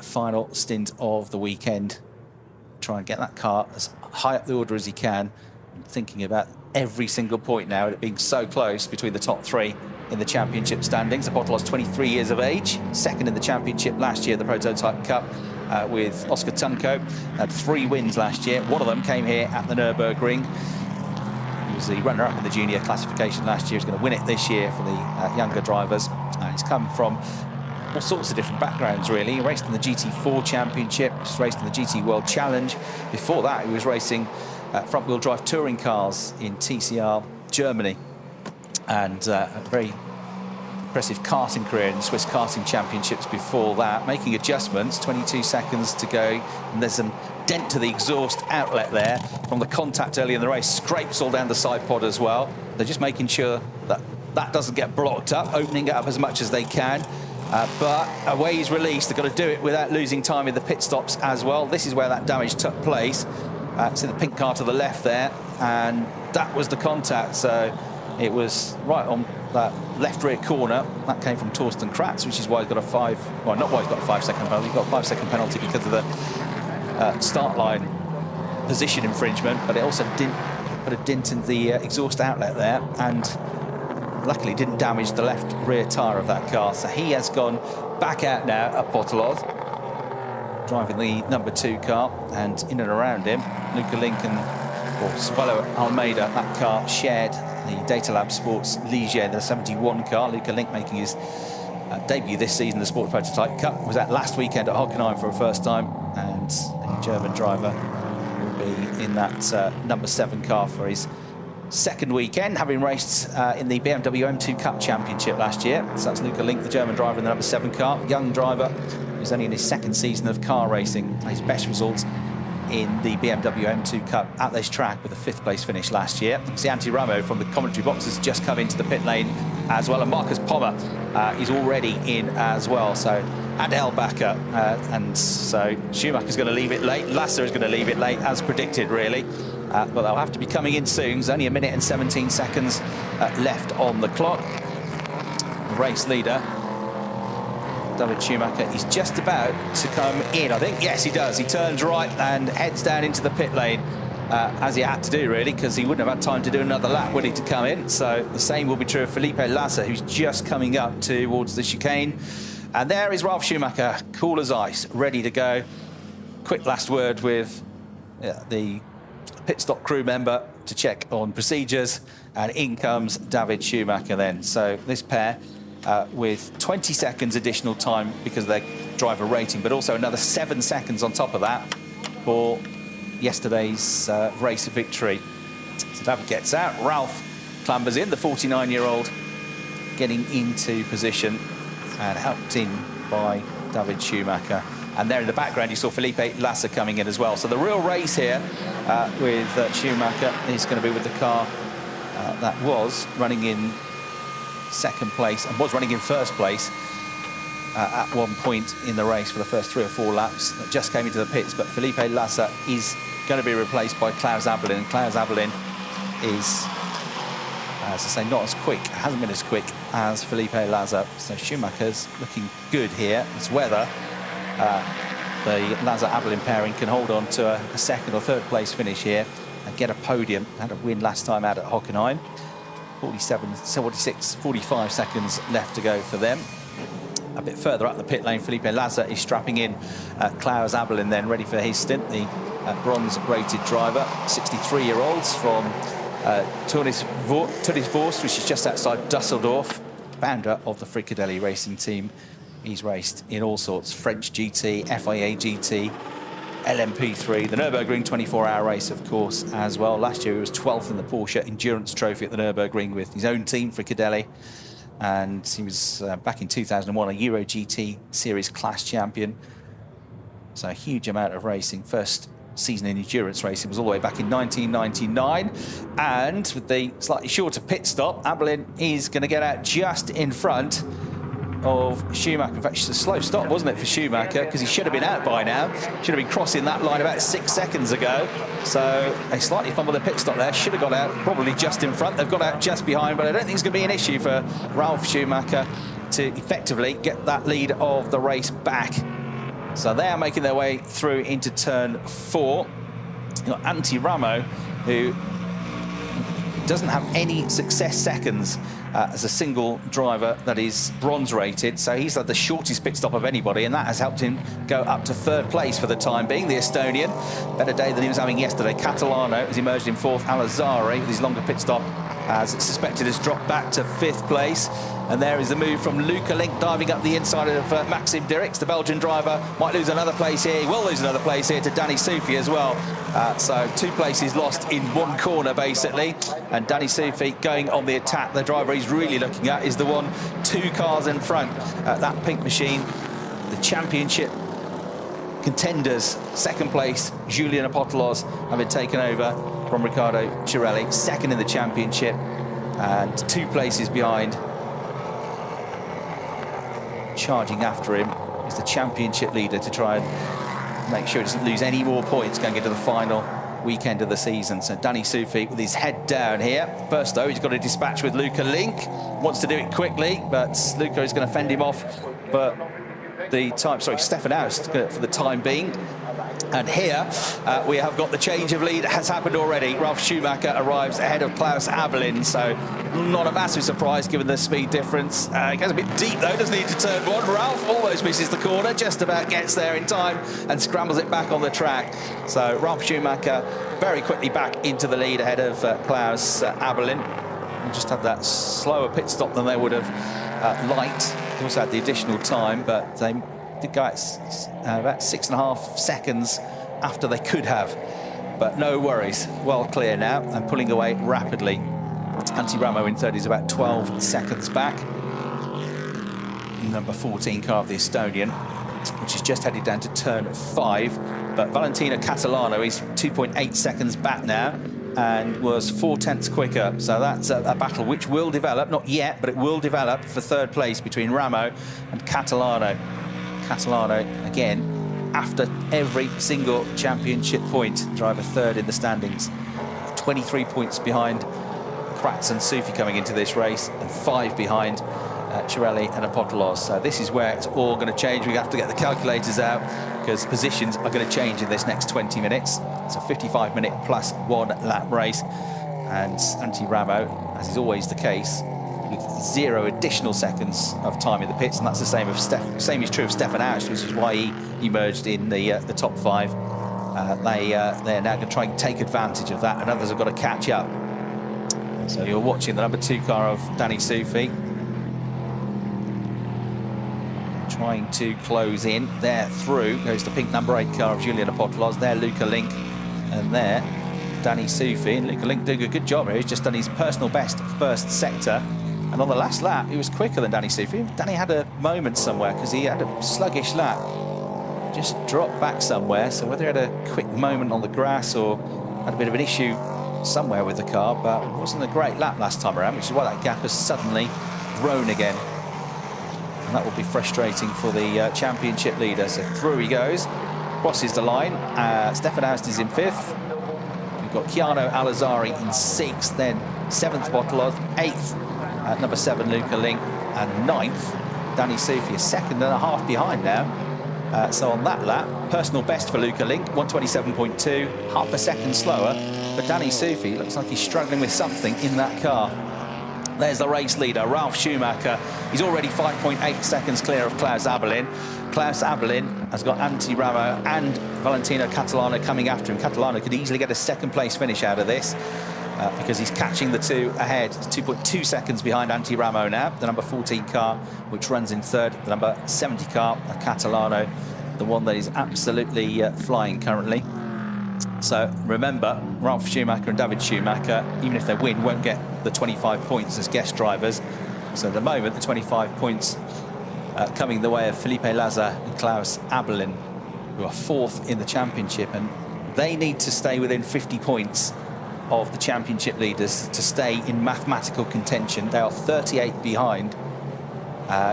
final stint of the weekend. Try and get that car as high up the order as he can. And thinking about every single point now, it being so close between the top 3 in the championship standings. Apotelos, 23 years of age, second in the championship last year, the Prototype Cup. With Oscar Tunko, had 3 wins last year. One of them came here at the Nürburgring. He was the runner-up in the junior classification last year. He's going to win it this year for the younger drivers. He's come from all sorts of different backgrounds, really. He raced in the GT4 Championship, he's raced in the GT World Challenge. Before that, he was racing front-wheel drive touring cars in TCR Germany, and a very impressive karting career in the Swiss Karting Championships before that. Making adjustments, 22 seconds to go, and there's some dent to the exhaust outlet there from the contact early in the race. Scrapes all down the side pod as well. They're just making sure that that doesn't get blocked up, opening it up as much as they can. But away he's released. They've got to do it without losing time in the pit stops as well. This is where that damage took place. See the pink car to the left there, and that was the contact. So it was right on that left rear corner. That came from Torsten Kratz, which is why he's got a well, not why he's got a 5-second penalty. He's got a 5-second penalty because of the start line position infringement, but it also didn't put a dent in the exhaust outlet there, and luckily didn't damage the left rear tyre of that car. So he has gone back out now, Apotelos, driving the number 2 car, and in and around him, Luca Lincoln or Suelo Almeida. That car shared the Data Lab Sports Ligier, the 71 car. Luca Link making his debut this season, the Sport Prototype Cup, was at last weekend at Hockenheim for a first time, and a German driver will be in that number 7 car for his second weekend, having raced in the BMW M2 Cup Championship last year. So that's Luca Link, the German driver in the number 7 car, young driver who's only in his second season of car racing. His best results in the BMW M2 Cup at this track with a 5th place finish last year. You see Antti Ramo from the commentary boxes just come into the pit lane as well, and Marcus Pommer is already in as well. So, and Elbacher, and so Schumacher's going to leave it late. Lassa is going to leave it late, as predicted, really. But they'll have to be coming in soon. There's only 1 minute and 17 seconds left on the clock. The race leader, David Schumacher, is just about to come in, I think. Yes, he does. He turns right and heads down into the pit lane, as he had to do, really, because he wouldn't have had time to do another lap, would he, to come in. So the same will be true of Felipe Lassa, who's just coming up towards the chicane. And there is Ralf Schumacher, cool as ice, ready to go. Quick last word with the pit stop crew member to check on procedures, and in comes David Schumacher then. So this pair with 20 seconds additional time because of their driver rating, but also another 7 seconds on top of that for yesterday's race victory. So David gets out, Ralf clambers in, the 49-year-old getting into position and helped in by David Schumacher. And there in the background, you saw Felipe Lassa coming in as well. So the real race here with Schumacher is going to be with the car that was running in second place and was running in first place at one point in the race for the first 3 or 4 laps. That just came into the pits, but Felipe Lassa is going to be replaced by Klaus Abelin. And Klaus Abelin is, as I say, not as quick, hasn't been as quick as Felipe Lassa. So Schumacher's looking good here. It's whether the Lassa-Abelin pairing can hold on to a second or third place finish here and get a podium. Had a win last time out at Hockenheim. 45 seconds left to go for them. A bit further up the pit lane, Felipe Lassa is strapping in Klaus Abelin then, ready for his stint. The bronze-rated driver, 63-year-olds from Tunisvorst, which is just outside Dusseldorf, founder of the Fricadelli racing team. He's raced in all sorts, French GT, FIA GT, LMP3, the Nürburgring 24-hour race, of course, as well. Last year he was 12th in the Porsche Endurance Trophy at the Nürburgring with his own team, Fricadelli. And he was, back in 2001, a Euro GT Series class champion. So a huge amount of racing. First season in endurance racing was all the way back in 1999. And with the slightly shorter pit stop, Abelin is going to get out just in front of Schumacher. In fact, it's a slow stop, wasn't it, for Schumacher? Because he should have been out by now. Should have been crossing that line about 6 seconds ago. So they slightly fumbled the pit stop there. Should have got out probably just in front. They've got out just behind, but I don't think it's going to be an issue for Ralf Schumacher to effectively get that lead of the race back. So they are making their way through into turn 4. You've got Antti Ramo, who doesn't have any success seconds as a single driver that is bronze rated, so he's had the shortest pit stop of anybody, and that has helped him go up to third place for the time being. The Estonian, better day than he was having yesterday. Catalano has emerged in fourth. Al-Azhari, with his longer pit stop, as suspected, has dropped back to 5th place. And there is the move from Luca Link diving up the inside of Maxim Dirks. The Belgian driver might lose another place here. He will lose another place here to Danny Soufi as well. So 2 places lost in 1 corner, basically. And Danny Soufi going on the attack. The driver he's really looking at is the one 2 cars in front. That pink machine, the championship contenders, 2nd place, Julian Apostolos, have been taken over from Riccardo Cirelli, 2nd in the championship, and 2 places behind. Charging after him is the championship leader to try and make sure he doesn't lose any more points going into the final weekend of the season. So Danny Soufi with his head down here. First, though, he's got a dispatch with Luca Link. Wants to do it quickly, but Luca is going to fend him off. But the time, sorry, Stefan Aust for the time being. And here we have got the change of lead has happened already. Ralf Schumacher arrives ahead of Klaus Abelin, so not a massive surprise given the speed difference. It goes a bit deep though, doesn't he, into turn 1. Ralf almost misses the corner, just about gets there in time and scrambles it back on the track. So Ralf Schumacher very quickly back into the lead ahead of Klaus Abelin. And just had that slower pit stop than they would have liked. They also had the additional time, but they did go out about 6.5 seconds after they could have. But no worries, well clear now and pulling away rapidly. Antti Ramo in third is about 12 seconds back. Number 14 car of the Estonian, which is just headed down to turn 5. But Valentino Catalano is 2.8 seconds back now and was 4/10 quicker. So that's a battle which will develop, not yet, but it will develop for third place between Ramo and Catalano. Catalano, again, after every single championship point, driver third in the standings. 23 points behind Kratz and Soufi coming into this race, and 5 behind Cirelli and Apostolos. So this is where it's all going to change. We have to get the calculators out because positions are going to change in this next 20 minutes. It's a 55-minute plus 1 lap race. And Antti Ramo, as is always the case, with 0 additional seconds of time in the pits, and that's the same is true of Stefan Aust, which is why he emerged in the top 5. They're now going to try and take advantage of that, and others have got to catch up. So you're watching the number 2 car of Danny Soufi trying to close in. There through goes the pink number 8 car of Julian Apostolos. There Luca Link, and there Danny Soufi. And Luca Link doing a good job here. He's just done his personal best first sector. And on the last lap, he was quicker than Danny Soufi. Danny had a moment somewhere because he had a sluggish lap. Just dropped back somewhere. So whether he had a quick moment on the grass or had a bit of an issue somewhere with the car, but it wasn't a great lap last time around, which is why that gap has suddenly grown again. And that will be frustrating for the championship leader. So through he goes, crosses the line. Stefan Aust is in 5th. We've got Keanu Al-Azhari in 6th, then 7th Botolov, 8th at number 7 Luca Link, and 9th Danny Soufi, a second and a half behind now. So on that lap, personal best for Luca Link, 127.2, half a second slower. But Danny Soufi looks like he's struggling with something in that car. There's the race leader, Ralf Schumacher. He's already 5.8 seconds clear of Klaus Abelin. Klaus Abelin has got Antti Ramo and Valentino Catalano coming after him. Catalano could easily get a second-place finish out of this because he's catching the two ahead. 2.2 seconds behind Antti Ramo now, the number 14 car, which runs in 3rd. The number 70 car, Catalano, the one that is absolutely flying currently. So remember, Ralf Schumacher and David Schumacher, even if they win, won't get the 25 points as guest drivers. So at the moment, the 25 points coming the way of Felipe Laza and Klaus Abelin, who are 4th in the championship, and they need to stay within 50 points of the championship leaders to stay in mathematical contention. They are 38 behind.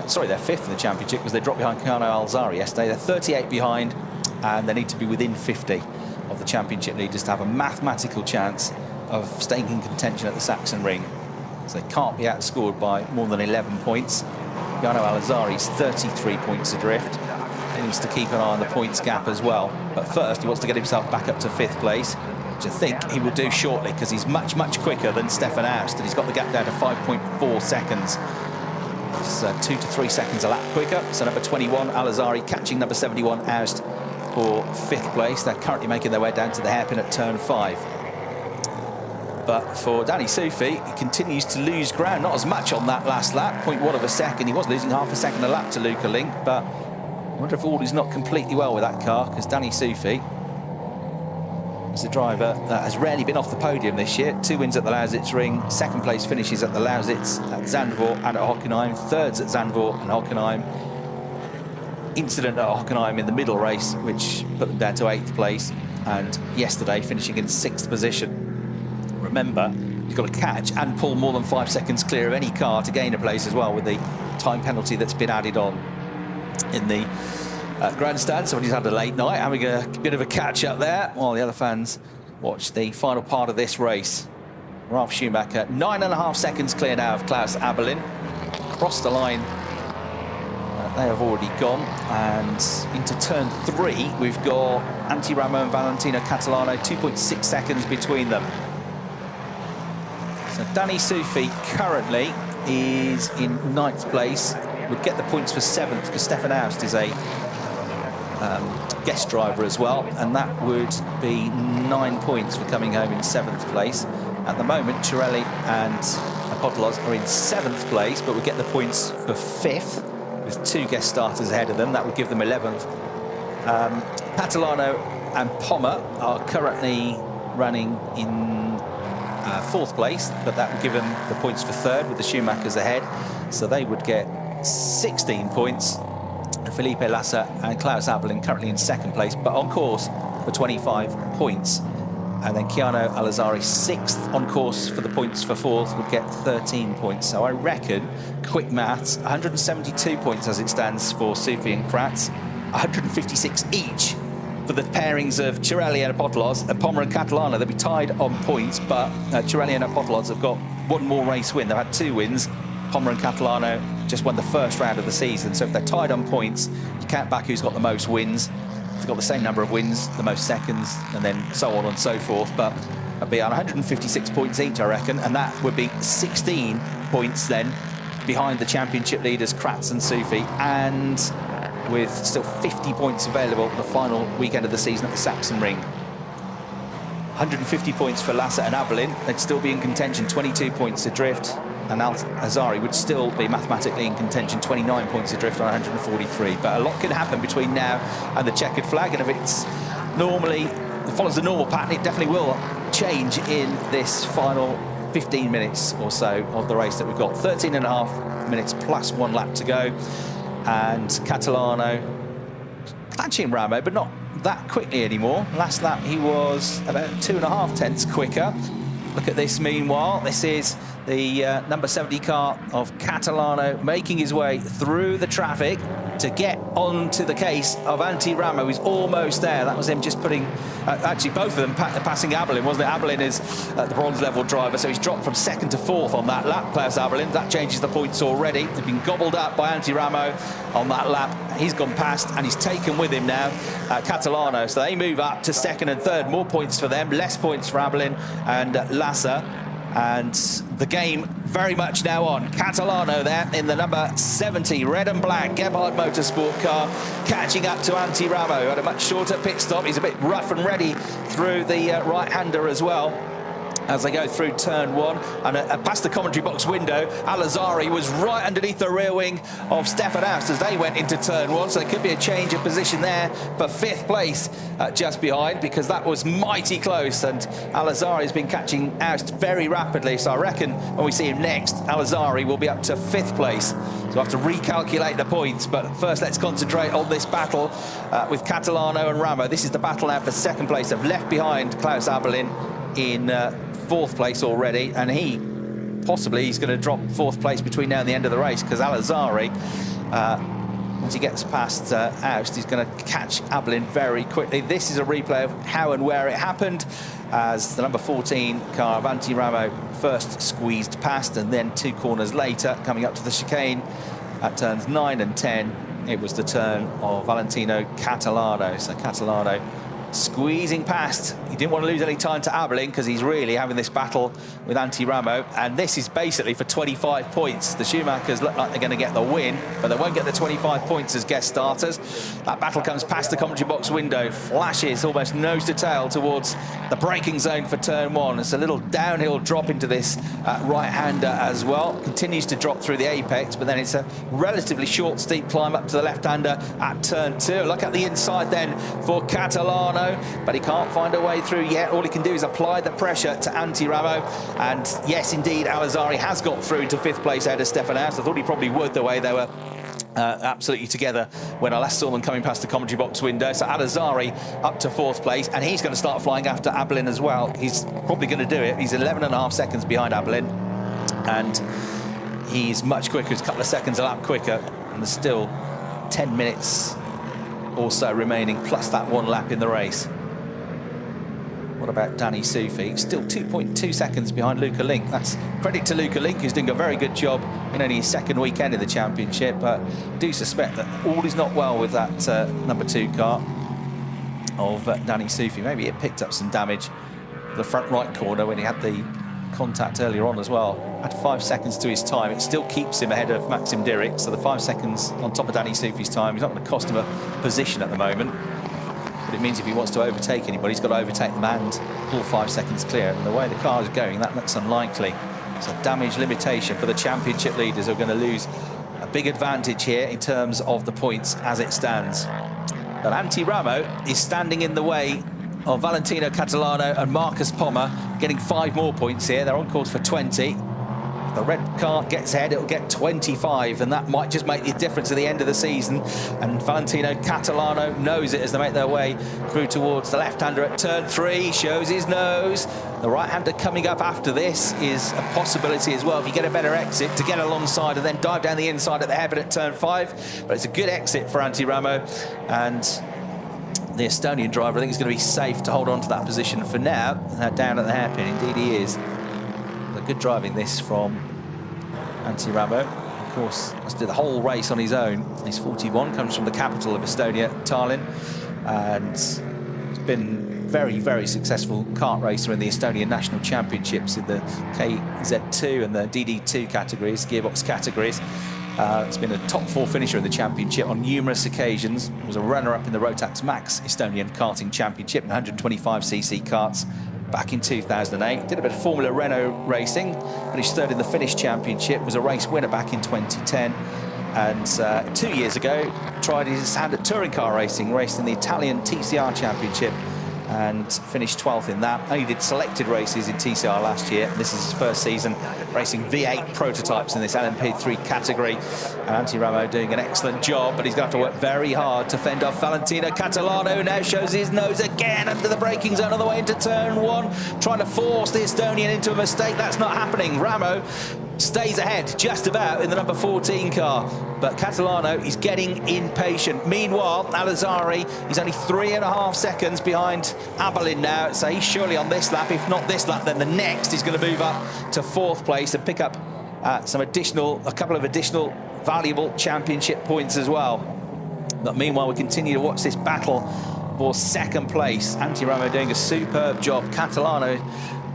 Sorry, they're 5th in the championship because they dropped behind Keanu Al-Azhari yesterday. They're 38 behind, and they need to be within 50 of the championship leaders to have a mathematical chance of staying in contention at the Sachsenring. So they can't be outscored by more than 11 points. Keanu Al-Azhari is 33 points adrift. He needs to keep an eye on the points gap as well. But first, he wants to get himself back up to 5th place, which I think he will do shortly because he's much, much quicker than Stefan Aust, and he's got the gap down to 5.4 seconds. It's 2 to 3 seconds a lap quicker. So number 21, Al-Azhari, catching number 71, Aust, for 5th place. They're currently making their way down to the hairpin at turn 5. But for Danny Soufi, he continues to lose ground, not as much on that last lap, 0.1 of a second. He was losing half a second a lap to Luca Link, but I wonder if all is not completely well with that car, because Danny Soufi is a driver that has rarely been off the podium this year. 2 wins at the Lausitz Ring, 2nd place finishes at the Lausitz, at Zandvoort and at Hockenheim, 3rds at Zandvoort and Hockenheim. Incident at Hockenheim in the middle race, which put them down to 8th place, and yesterday finishing in 6th position. Remember, you've got to catch and pull more than 5 seconds clear of any car to gain a place as well, with the time penalty that's been added on in the grandstand. Somebody's had a late night, having a bit of a catch up there, while the other fans watch the final part of this race. Ralf Schumacher, 9.5 seconds clear now of Klaus Abelin. Crossed the line. They have already gone, and into turn 3 we've got Antti Ramo and Valentino Catalano, 2.6 seconds between them. So Danny Soufi currently is in 9th place, would get the points for 7th because Stefan Aust is a guest driver as well, and that would be 9 points for coming home in 7th place. At the moment, Cirelli and Apostolos are in 7th place, but would get the points for 5th. With 2 guest starters ahead of them, that would give them 11th. Catalano and Pommer are currently running in 4th place, but that would give them the points for 3rd with the Schumachers ahead. So they would get 16 points. Felipe Lassa and Klaus Abelin currently in 2nd place, but on course for 25 points. And then Keanu Al-Azhari 6th, on course for the points for 4th, would get 13 points. So I reckon, quick maths, 172 points as it stands for Soufi and Kratz, 156 each for the pairings of Cirelli and Apostolos, and Pommer and Catalano. They'll be tied on points, but Cirelli and Apostolos have got 1 more race win. They've had 2 wins. Pommer and Catalano just won the first round of the season. So if they're tied on points, you count back who's got the most wins. They've got the same number of wins, the most seconds, and then so on and so forth. But it'd be on 156 points each, I reckon, and that would be 16 points then behind the championship leaders, Kratz and Soufi, and with still 50 points available the final weekend of the season at the Sachsenring. 150 points for Lassa and Abelin. They'd still be in contention, 22 points adrift. And Al-Azhari would still be mathematically in contention, 29 points adrift on 143. But a lot can happen between now and the checkered flag, and if it's normally, it follows the normal pattern, it definitely will change in this final 15 minutes or so of the race that we've got. 13.5 minutes plus 1 lap to go. And Catalano catching Ramo, but not that quickly anymore. Last lap he was about 2.5 tenths quicker. Look at this meanwhile. This is the number 70 car of Catalano making his way through the traffic to get onto the case of Antti Ramo. He's almost there. That was him just putting, actually both of them passing Abelin, wasn't it? Abelin is the bronze level driver, so he's dropped from 2nd to 4th on that lap, Klaus Abelin. That changes the points already. They've been gobbled up by Antti Ramo on that lap. He's gone past and he's taken with him now Catalano. So they move up to 2nd and 3rd. More points for them, less points for Abelin and Lassa. And the game very much now on. Catalano there in the number 70 red and black Gebhard Motorsport car, catching up to Antti Ramo at a much shorter pit stop. He's a bit rough and ready through the right-hander as well as they go through turn 1 and past the commentary box window. Al-Azhari was right underneath the rear wing of Stefan Aust as they went into turn 1, so there could be a change of position there for 5th place just behind, because that was mighty close, and Al-Azhari has been catching Aust very rapidly. So I reckon when we see him next, Al-Azhari will be up to 5th place, so we'll have to recalculate the points. But first let's concentrate on this battle with Catalano and Ramo. This is the battle now for 2nd place. They've left behind Klaus Abelin in 4th place already, and he's going to drop 4th place between now and the end of the race, because Al-Azhari, once he gets past Aust, he's going to catch Abelin very quickly. This is a replay of how and where it happened, as the number 14 car of Antti Ramo first squeezed past, and then 2 corners later, coming up to the chicane at turns 9 and 10, it was the turn of Valentino Catalano. So Catalano squeezing past. He didn't want to lose any time to Abelin, because he's really having this battle with Antti Ramo, and this is basically for 25 points. The Schumachers look like they're going to get the win, but they won't get the 25 points as guest starters. That battle comes past the commentary box window, flashes almost nose to tail towards the braking zone for turn 1. It's a little downhill drop into this right-hander as well. Continues to drop through the apex, but then it's a relatively short, steep climb up to the left-hander at turn 2. Look at the inside then for Catalano, but he can't find a way through yet. All he can do is apply the pressure to Antti Ramo, and yes, indeed, Al-Azhari has got through to 5th place ahead of Stefan Aust. I thought he probably would, the way they were absolutely together when I last saw them coming past the commentary box window. So Al-Azhari up to 4th place, and he's going to start flying after Abelin as well. He's probably going to do it. He's 11.5 seconds behind Abelin, and he's much quicker. He's a couple of seconds a lap quicker, and there's still 10 minutes or so remaining, plus that 1 lap in the race. What about Danny Sufi? Still 2.2 seconds behind Luca Link. That's credit to Luca Link, who's doing a very good job in only his 2nd weekend in the championship. But I do suspect that all is not well with that number 2 car of Danny Sufi. Maybe it picked up some damage the front right corner when he had the contact earlier on as well. At 5 seconds to his time, it still keeps him ahead of Maxim Dirick. So the 5 seconds on top of Danny Sufi's time is not going to cost him a position at the moment. But it means if he wants to overtake anybody, he's got to overtake them and pull 5 seconds clear. And the way the car is going, that looks unlikely. It's a damage limitation for the championship leaders, who are going to lose a big advantage here in terms of the points as it stands. But Antti Ramo is standing in the way of Valentino Catalano and Marcus Pommer, getting 5 more points here. They're on course for 20. If the red car gets ahead, it'll get 25, and that might just make the difference at the end of the season. And Valentino Catalano knows it as they make their way through towards the left-hander at turn 3, shows his nose. The right-hander coming up after this is a possibility as well, if you get a better exit, to get alongside and then dive down the inside at the hairpin at turn 5. But it's a good exit for Antti Ramo, and the Estonian driver, I think, is going to be safe to hold on to that position for now. Down at the hairpin, indeed he is. Good driving this from Antti Ramo. Of course, has did the whole race on his own. He's 41, comes from the capital of Estonia, Tallinn, and has been very, very successful kart racer in the Estonian National Championships in the KZ2 and the DD2 categories, gearbox categories. It's been a top 4 finisher in the championship on numerous occasions. Was a runner-up in the Rotax Max Estonian Karting Championship in 125cc karts back in 2008. Did a bit of Formula Renault racing, finished 3rd in the Finnish Championship, was a race winner back in 2010. And 2 years ago, tried his hand at touring car racing, raced in the Italian TCR Championship and finished 12th in that. Only did selected races in TCR last year. This is his first season racing V8 prototypes in this LMP3 category. And Antti Ramo doing an excellent job, but he's going to have to work very hard to fend off Valentino Catalano, who now shows his nose again under the braking zone on the way into turn 1, trying to force the Estonian into a mistake. That's not happening. Ramo stays ahead just about in the number 14 car, but Catalano is getting impatient. Meanwhile, Alizari is only 3.5 seconds behind Abelin now, so he's surely on this lap. If not this lap, then the next is going to move up to 4th place and pick up a couple of additional valuable championship points as well. But meanwhile, we continue to watch this battle for 2nd place. Antti Ramo doing a superb job. Catalano,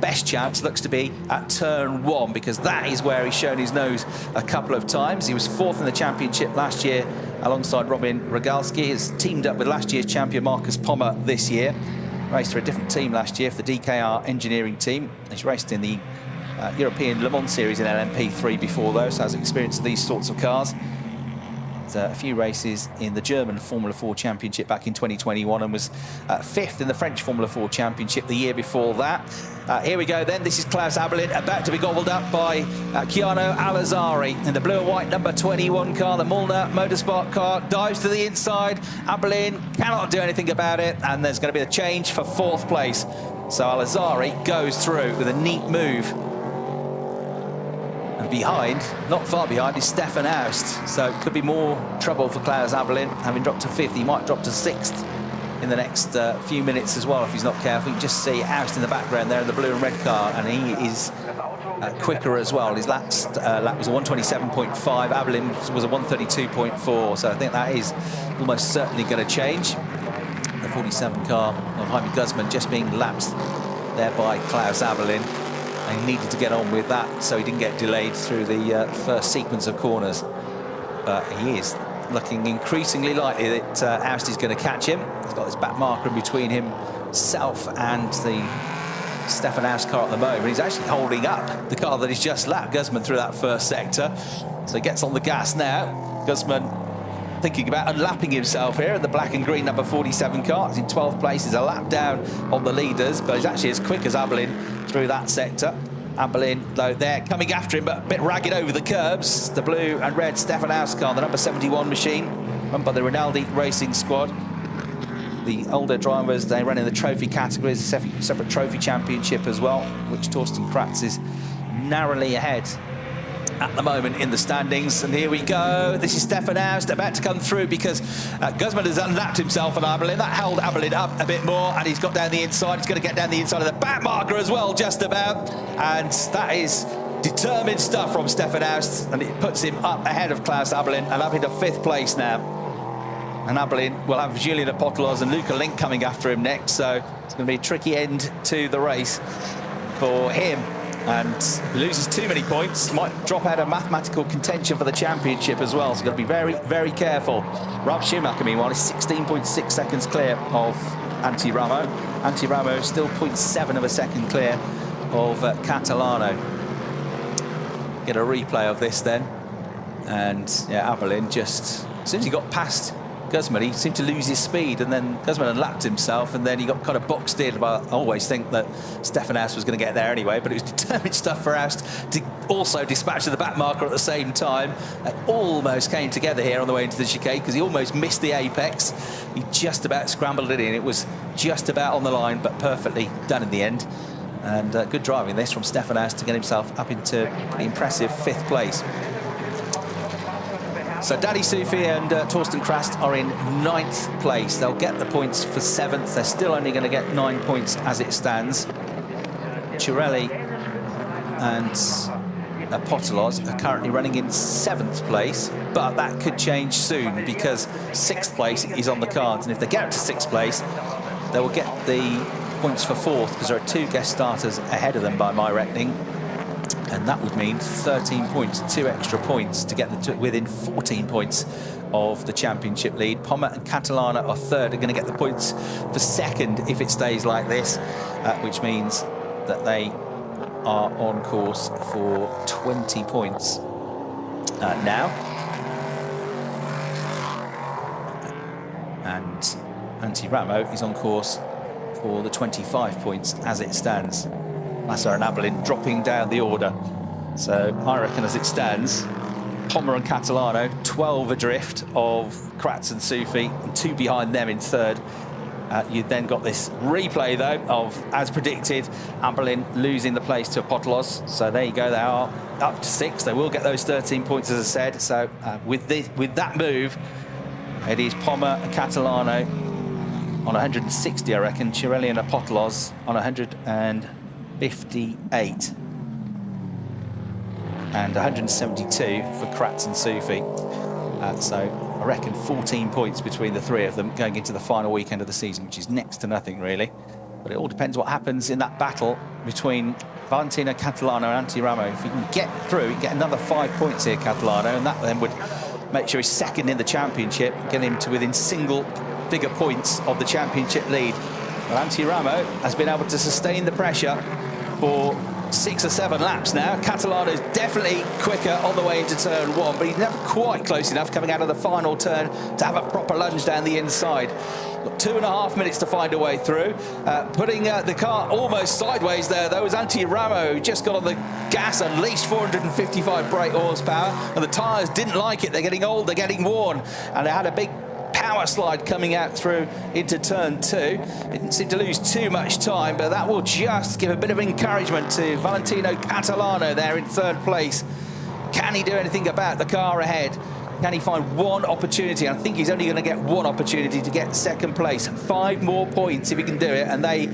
best chance looks to be at turn 1, because that is where he's shown his nose a couple of times. He was 4th in the championship last year alongside Robin Rogalski. He's teamed up with last year's champion Marcus Pommer this year. Raced for a different team last year, for the DKR engineering team. He's raced in the European Le Mans Series in LMP3 before, though, so has experience of these sorts of cars. A few races in the German Formula 4 Championship back in 2021, and was 5th in the French Formula 4 Championship the year before that. Here we go then. This is Klaus Abelin about to be gobbled up by Keanu Alizari in the blue and white number 21 car. The Mullner Motorsport car dives to the inside. Abelin cannot do anything about it, and there's going to be a change for 4th place. So Alizari goes through with a neat move. And behind, not far behind, is Stefan Aust. So it could be more trouble for Klaus Abelin. Having dropped to 5th, he might drop to 6th in the next few minutes as well if he's not careful. You can just see Aust in the background there in the blue and red car, and he is quicker as well. His last lap was a 127.5. Abelin was a 132.4. So I think that is almost certainly going to change. The 47 car of Jaime Guzman just being lapsed there by Klaus Abelin. He needed to get on with that so he didn't get delayed through the first sequence of corners. But he is looking increasingly likely that Aust is going to catch him. He's got this back marker in between himself and the Stefan Aust car at the moment. He's actually holding up the car that he's just lapped Guzman through that first sector. So he gets on the gas now. Guzman thinking about unlapping himself here in the black and green number 47 car. He's in 12th place. He's a lap down on the leaders, but he's actually as quick as Abelin through that sector. Abelin, though, they're coming after him, but a bit ragged over the curbs. The blue and red Stefan Aust car, the number 71 machine, run by the Rinaldi Racing Squad. The older drivers, they run in the trophy categories, a separate trophy championship as well, which Torsten Kratz is narrowly ahead at the moment in the standings. And here we go. This is Stefan Aust about to come through, because Guzman has unlapped himself on Abelin. That held Abelin up a bit more, and he's got down the inside. He's going to get down the inside of the back marker as well, just about. And that is determined stuff from Stefan Aust, and it puts him up ahead of Klaus Abelin and up into 5th place now. And Abelin will have Julian Apotelos and Luca Link coming after him next, so it's going to be a tricky end to the race for him. And he loses too many points, might drop out of mathematical contention for the championship as well. So you've got to be very, very careful. Ralf Schumacher, meanwhile, is 16.6 seconds clear of Antti Ramo. Antti Ramo still 0.7 of a second clear of Catalano. Get a replay of this then. And yeah, Abelin just, as soon as he got past Guzman, he seemed to lose his speed, and then Guzman unlapped himself, and then he got kind of boxed in. But I always think that Stefan Aust was going to get there anyway, but it was determined stuff for Aust to also dispatch to the back marker at the same time. It almost came together here on the way into the chicane, because he almost missed the apex. He just about scrambled it in. It was just about on the line, but perfectly done in the end. And good driving this from Stefan Aust to get himself up into pretty impressive 5th place. So Daddy Sufi and Torsten Kratz are in 9th place. They'll get the points for 7th. They're still only going to get 9 points as it stands. Cirelli and Apotelos are currently running in 7th place, but that could change soon, because 6th place is on the cards. And if they get up to 6th place, they will get the points for 4th, because there are 2 guest starters ahead of them by my reckoning. And that would mean 13 points, 2 extra points to get them to within 14 points of the championship lead. Pommer and Catalana are 3rd, are going to get the points for 2nd if it stays like this, which means that they are on course for 20 points now. And Antti Ramo is on course for the 25 points as it stands. Massa and Abelin dropping down the order. So I reckon as it stands, Pommer and Catalano 12 adrift of Kratz and Sufi, and 2 behind them in third. You then got this replay though of, as predicted, Abelin losing the place to Potlos. So there you go, they are up to 6. They will get those 13 points as I said. So with that move, it is Pommer and Catalano on 160, I reckon. Cirelli and Potlos on 158. And 172 for Kratz and Sufi. So I reckon 14 points between the 3 of them going into the final weekend of the season, which is next to nothing really. But it all depends what happens in that battle between Valentino Catalano and Antti Ramo. If he can get through, he can get another 5 points here, Catalano, and that then would make sure he's second in the championship, get him to within single-figure points of the championship lead. But Antti Ramo has been able to sustain the pressure for 6 or 7 laps now. Catalano's definitely quicker on the way into turn 1, but he's never quite close enough coming out of the final turn to have a proper lunge down the inside. Got 2.5 minutes to find a way through. Putting the car almost sideways there, though, was Antti Ramo, who just got on the gas, unleashed 455 brake horsepower, and the tyres didn't like it. They're getting old, they're getting worn, and they had a big power slide coming out through into turn 2. Didn't seem to lose too much time, but that will just give a bit of encouragement to Valentino Catalano there in third place. Can he do anything about the car ahead? Can he find one opportunity? I think he's only going to get one opportunity to get second place. 5 more points if he can do it, and they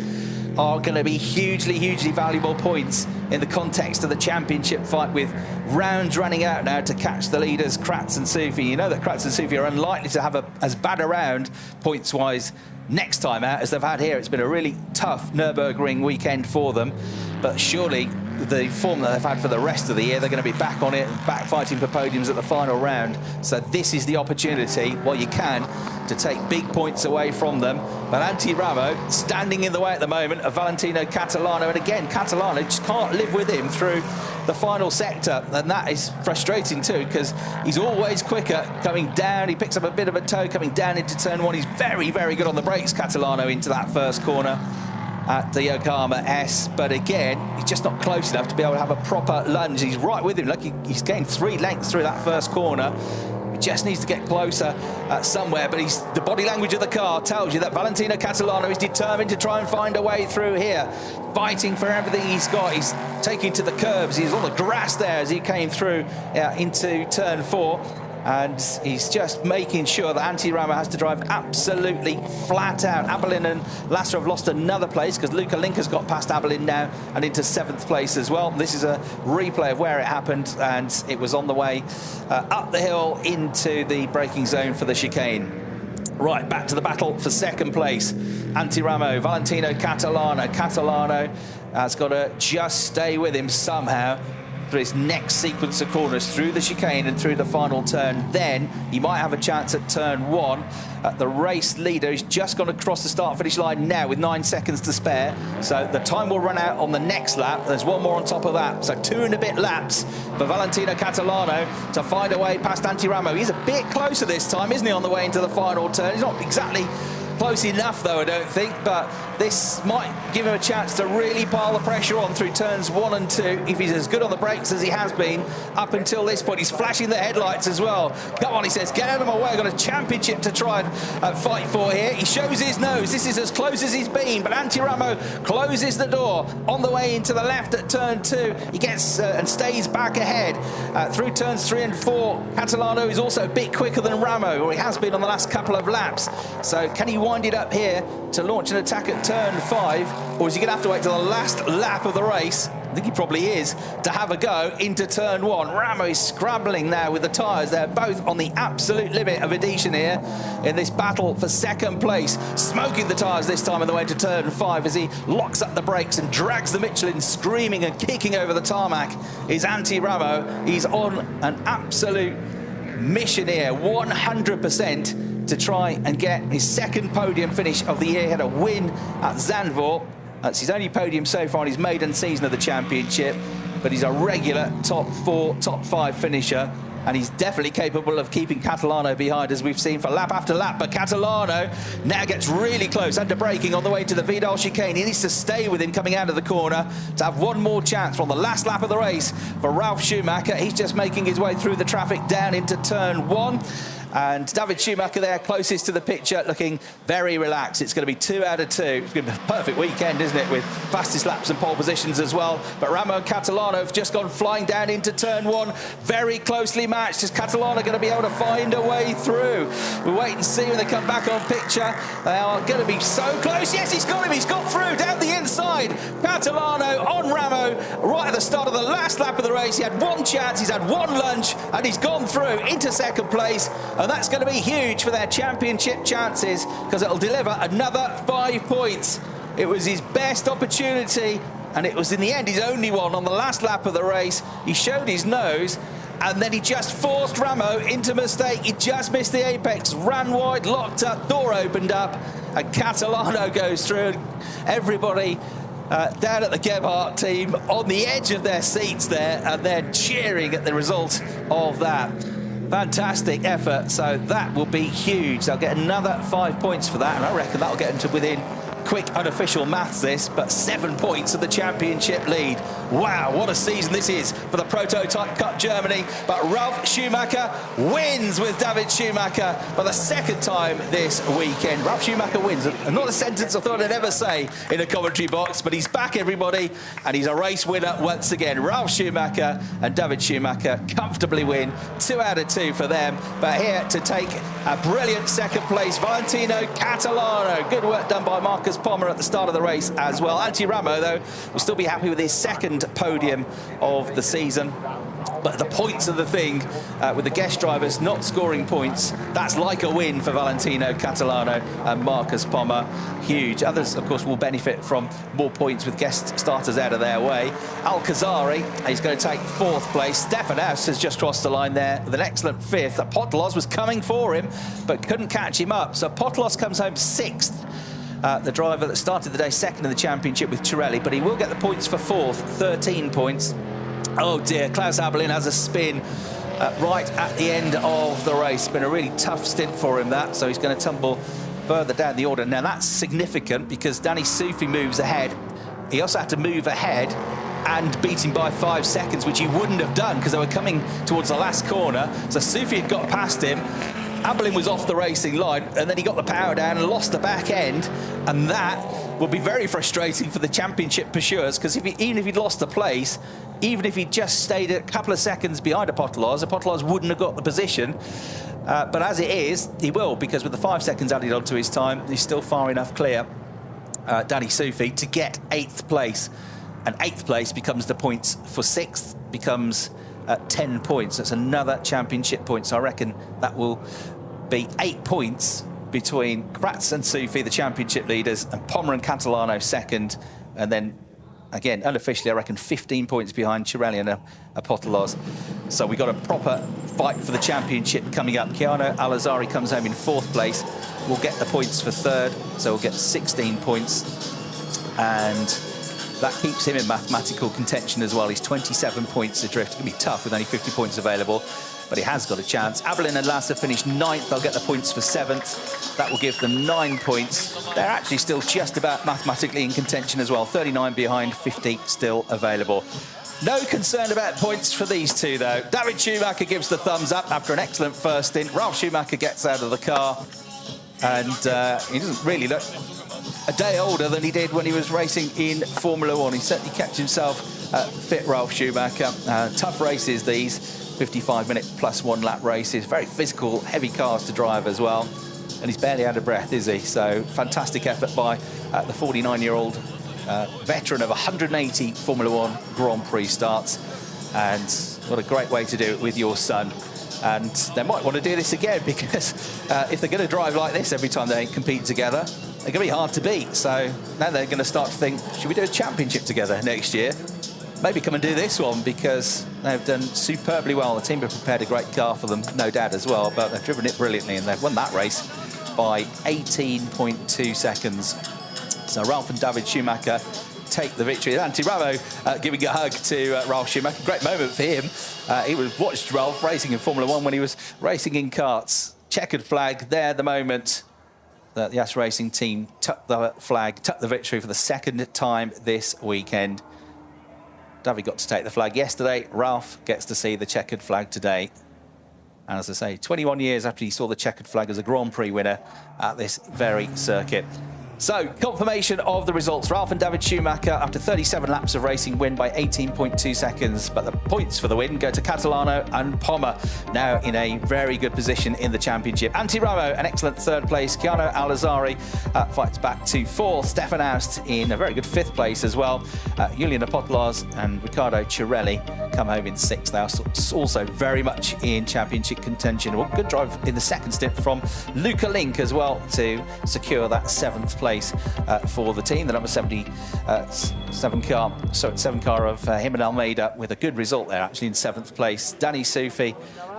are going to be hugely, hugely valuable points in the context of the championship fight, with rounds running out now to catch the leaders, Kratz and Sufi. You know that Kratz and Sufi are unlikely to have as bad a round points-wise next time out as they've had here. It's been a really tough Nürburgring weekend for them, but surely the form that they've had for the rest of the year, they're going to be back on it, back fighting for podiums at the final round. So this is the opportunity, while you can, to take big points away from them. But Antti Ramo standing in the way at the moment of Valentino Catalano, and again, Catalano just can't live with him through the final sector, and that is frustrating too, because he's always quicker coming down. He picks up a bit of a toe coming down into turn 1. He's very, very good on the brakes, Catalano, into that first corner at the Yokohama S, but again, he's just not close enough to be able to have a proper lunge. He's right with him. Look, he's gained 3 lengths through that first corner. He just needs to get closer somewhere, but the body language of the car tells you that Valentino Catalano is determined to try and find a way through here, fighting for everything he's got. He's taking to the curbs. He's on the grass there as he came through into turn 4. And he's just making sure that Antti Ramo has to drive absolutely flat out. Abelin and Lasser have lost another place because Luca Linker's got past Abelin now and into 7th place as well. This is a replay of where it happened, and it was on the way up the hill into the braking zone for the chicane. Right, back to the battle for second place. Antti Ramo, Valentino Catalano. Catalano has got to just stay with him somehow for his next sequence of corners through the chicane and through the final turn. Then he might have a chance at turn 1. The race leader is just gone across the start-finish line now with 9 seconds to spare. So the time will run out on the next lap. There's one more on top of that. So 2 and a bit laps for Valentino Catalano to find a way past Antti Ramo. He's a bit closer this time, isn't he, on the way into the final turn? He's not exactly close enough, though, I don't think, but this might give him a chance to really pile the pressure on through turns 1 and 2 if he's as good on the brakes as he has been up until this point. He's flashing the headlights as well. Come on, he says, get out of my way. I've got a championship to try and fight for here. He shows his nose. This is as close as he's been, but Antti Ramo closes the door on the way into the left at turn 2. He gets and stays back ahead through turns 3 and 4. Catalano is also a bit quicker than Ramo, or he has been on the last couple of laps. So can he wind it up here to launch an attack at turn 5, or is he going to have to wait till the last lap of the race? I think he probably is, to have a go into turn 1. Ramo is scrambling now with the tyres. They're both on the absolute limit of adhesion here in this battle for second place. Smoking the tyres this time on the way to turn 5 as he locks up the brakes and drags the Michelin, screaming and kicking over the tarmac is Antti Ramo. He's on an absolute mission here, 100%. to try and get his second podium finish of the year. He had a win at Zandvoort. That's his only podium so far in his maiden season of the championship, but he's a regular top 4, top 5 finisher and he's definitely capable of keeping Catalano behind, as we've seen for lap after lap. But Catalano now gets really close, under braking on the way to the Vidal chicane. He needs to stay with him coming out of the corner to have one more chance from the last lap of the race for Ralf Schumacher. He's just making his way through the traffic down into turn 1. And David Schumacher there, closest to the picture, looking very relaxed. It's going to be 2 out of 2. It's going to be a perfect weekend, isn't it, with fastest laps and pole positions as well. But Ramon Catalano have just gone flying down into turn 1. Very closely matched. Is Catalano going to be able to find a way through? We'll wait and see when they come back on picture. They are going to be so close. Yes, he's got him. He's got through down the inside. Catalano on Ramo right at the start of the last lap of the race. He had one chance. He's had one lunge, and he's gone through into second place. And that's going to be huge for their championship chances, because it'll deliver another 5 points. It was his best opportunity, and it was in the end his only one on the last lap of the race. He showed his nose, and then he just forced Ramo into a mistake. He just missed the apex, ran wide, locked up, door opened up, and Catalano goes through. Everybody down at the Gebhardt team on the edge of their seats there, and they're cheering at the result of that. Fantastic effort, so that will be huge. They'll get another 5 points for that, and I reckon that'll get them to within, quick unofficial maths this, but 7 points of the championship lead. Wow, what a season this is for the Prototype Cup Germany. But Ralf Schumacher wins with David Schumacher for the second time this weekend. Ralf Schumacher wins, and not a sentence I thought I'd ever say in a commentary box, but he's back, everybody, and he's a race winner once again. Ralf Schumacher and David Schumacher comfortably win, 2 out of 2 for them. But here to take a brilliant second place, Valentino Catalano. Good work done by Marcus Pommer at the start of the race as well. Antti Ramo, though, will still be happy with his second podium of the season. But the points are the thing, with the guest drivers not scoring points. That's like a win for Valentino Catalano and Marcus Pommer. Huge. Others, of course, will benefit from more points with guest starters out of their way. Alcazari, he's going to take 4th place. Stefan Haus has just crossed the line there with an excellent 5th. Potlos was coming for him, but couldn't catch him up. So Potlos comes home 6th. The driver that started the day 2nd in the championship with Cirelli, but he will get the points for 4th, 13 points. Oh dear, Klaus Abelin has a spin right at the end of the race. Been a really tough stint for him, that, so he's going to tumble further down the order. Now that's significant because Danny Sufi moves ahead. He also had to move ahead and beat him by 5 seconds, which he wouldn't have done because they were coming towards the last corner. So Sufi had got past him. Abelin was off the racing line, and then he got the power down and lost the back end, and that will be very frustrating for the championship pursuers, because even if he'd lost the place, even if he'd just stayed a couple of seconds behind Potlos wouldn't have got the position. But as it is, he will, because with the 5 seconds added onto his time, he's still far enough clear, Danny Sufi, to get 8th place. And 8th place becomes the points for 6th, becomes 10 points. That's another championship point. So I reckon that will be 8 points between Kratz and Sufi, the championship leaders, and Pommer and Catalano 2nd. And then, again, unofficially, I reckon 15 points behind Cirelli and Potlos. So we've got a proper fight for the championship coming up. Keanu Alazari comes home in 4th place. We'll get the points for 3rd, so we'll get 16 points. And that keeps him in mathematical contention as well. He's 27 points adrift. It's going to be tough with only 50 points available, but he has got a chance. Abelin and Lassa finished 9th. They'll get the points for 7th. That will give them 9 points. They're actually still just about mathematically in contention as well. 39 behind, 50 still available. No concern about points for these two, though. David Schumacher gives the thumbs up after an excellent first stint. Ralf Schumacher gets out of the car, and he doesn't really look a day older than he did when he was racing in Formula 1. He certainly kept himself fit, Ralf Schumacher. Tough races, these 55-minute plus 1 lap races. Very physical, heavy cars to drive as well. And he's barely out of breath, is he? So fantastic effort by the 49-year-old veteran of 180 Formula 1 Grand Prix starts. And what a great way to do it with your son. And they might want to do this again, because if they're going to drive like this every time they compete together, they're going to be hard to beat. So now they're going to start to think, should we do a championship together next year? Maybe come and do this one, because they've done superbly well. The team have prepared a great car for them, no doubt, as well, but they've driven it brilliantly, and they've won that race by 18.2 seconds. So Ralf and David Schumacher take the victory. Antti Ramo giving a hug to Ralf Schumacher. Great moment for him. He watched Ralf racing in Formula 1 when he was racing in karts. Checkered flag there, the moment that the Yas Racing team took the victory for the second time this weekend. David got to take the flag yesterday. Ralf gets to see the checkered flag today. And as I say, 21 years after he saw the checkered flag as a Grand Prix winner at this very circuit. So, confirmation of the results. Ralf and David Schumacher, after 37 laps of racing, win by 18.2 seconds. But the points for the win go to Catalano and Pommer, now in a very good position in the championship. Antti Ramo, an excellent third place. Chiano Alazari fights back to fourth. Stefan Aust in a very good fifth place as well. Julian Apotelos and Riccardo Cirelli come home in sixth. They are also very much in championship contention. Well, good drive in the second stint from Luca Link as well to secure that seventh place for the team. The number 77 car of him and Almeida with a good result there, actually in seventh place. Danny Sufi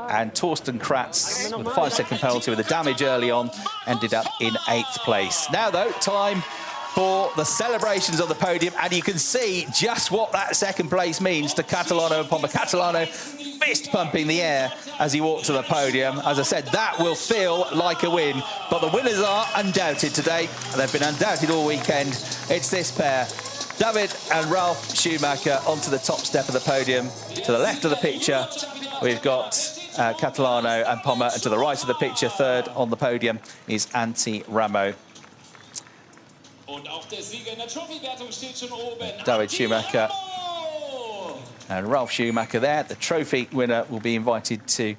and Torsten Kratz with a 5-second penalty with a damage early on ended up in eighth place. Now though, time for the celebrations on the podium, and you can see just what that second place means to Catalano and Pommer. Catalano fist pumping the air as he walked to the podium. As I said, that will feel like a win, but the winners are undoubted today, and they've been undoubted all weekend. It's this pair, David and Ralf Schumacher, onto the top step of the podium. To the left of the picture, we've got Catalano and Pommer, and to the right of the picture, third on the podium, is Antti Ramo. David Schumacher and Ralf Schumacher there. The trophy winner will be invited to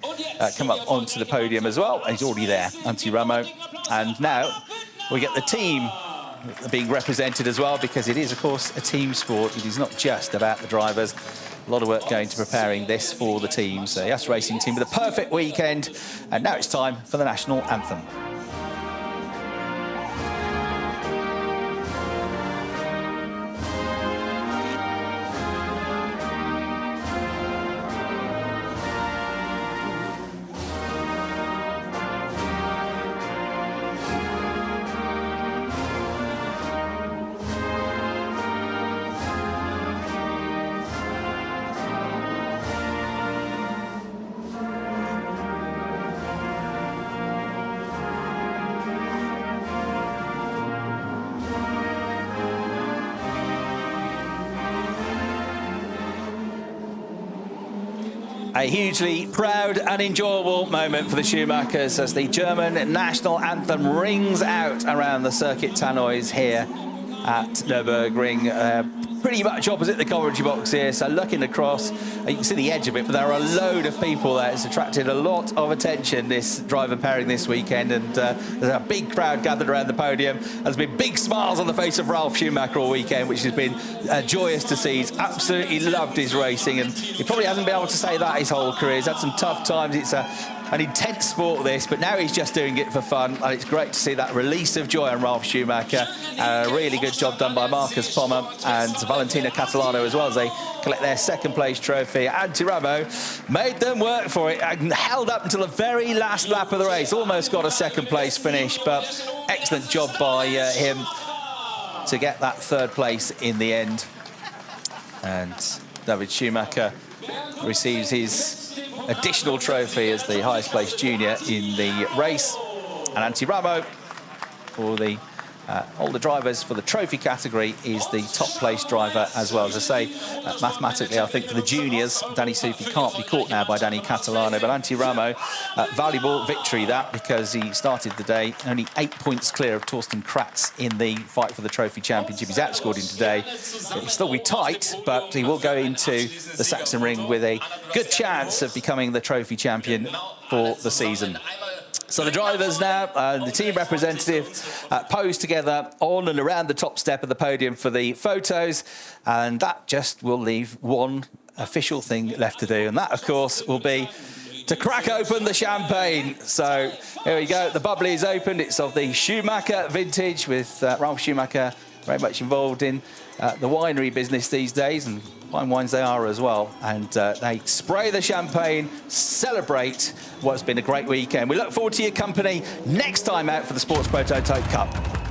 come up onto the podium as well. He's already there, Antti Ramo. And now we get the team being represented as well, because it is, of course, a team sport. It is not just about the drivers. A lot of work going to preparing this for the teams. So, Yas Racing team with a perfect weekend. And now it's time for the national anthem. A hugely proud and enjoyable moment for the Schumachers as the German national anthem rings out around the circuit tannoys here at Nürburgring. Pretty much opposite the commentary box here, so looking across, you can see the edge of it, but there are a load of people there. It's attracted a lot of attention, this driver pairing this weekend, and there's a big crowd gathered around the podium. There's been big smiles on the face of Ralf Schumacher all weekend, which has been joyous to see. He's absolutely loved his racing, and he probably hasn't been able to say that his whole career. He's had some tough times. It's an intense sport, this, but now he's just doing it for fun, and it's great to see that release of joy on Ralf Schumacher. A really good job done by Marcus Pommer and Valentina Catalano as well, as they collect their second place trophy. Antti Ramo made them work for it and held up until the very last lap of the race. Almost got a second place finish, but excellent job by him to get that third place in the end. And David Schumacher receives his additional trophy as the highest placed junior in the race. And Antti Ramo, for the older drivers for the trophy category, is the top placed driver as well. As I say, mathematically, I think for the juniors, Danny Sufi can't be caught now by Danny Catalano, but Antti Ramo, valuable victory that, because he started the day only 8 points clear of Torsten Kratz in the fight for the trophy championship. He's outscored him today. It will still be tight, but he will go into the Sachsenring with a good chance of becoming the trophy champion for the season. So the drivers now, the team representative, pose together on and around the top step of the podium for the photos, and that just will leave one official thing left to do, and that, of course, will be to crack open the champagne. So here we go, the bubbly is opened. It's of the Schumacher vintage, with Ralf Schumacher very much involved in the winery business these days, and fine wines they are as well. And they spray the champagne, celebrate what's been a great weekend. We look forward to your company next time out for the Sports Prototype Cup.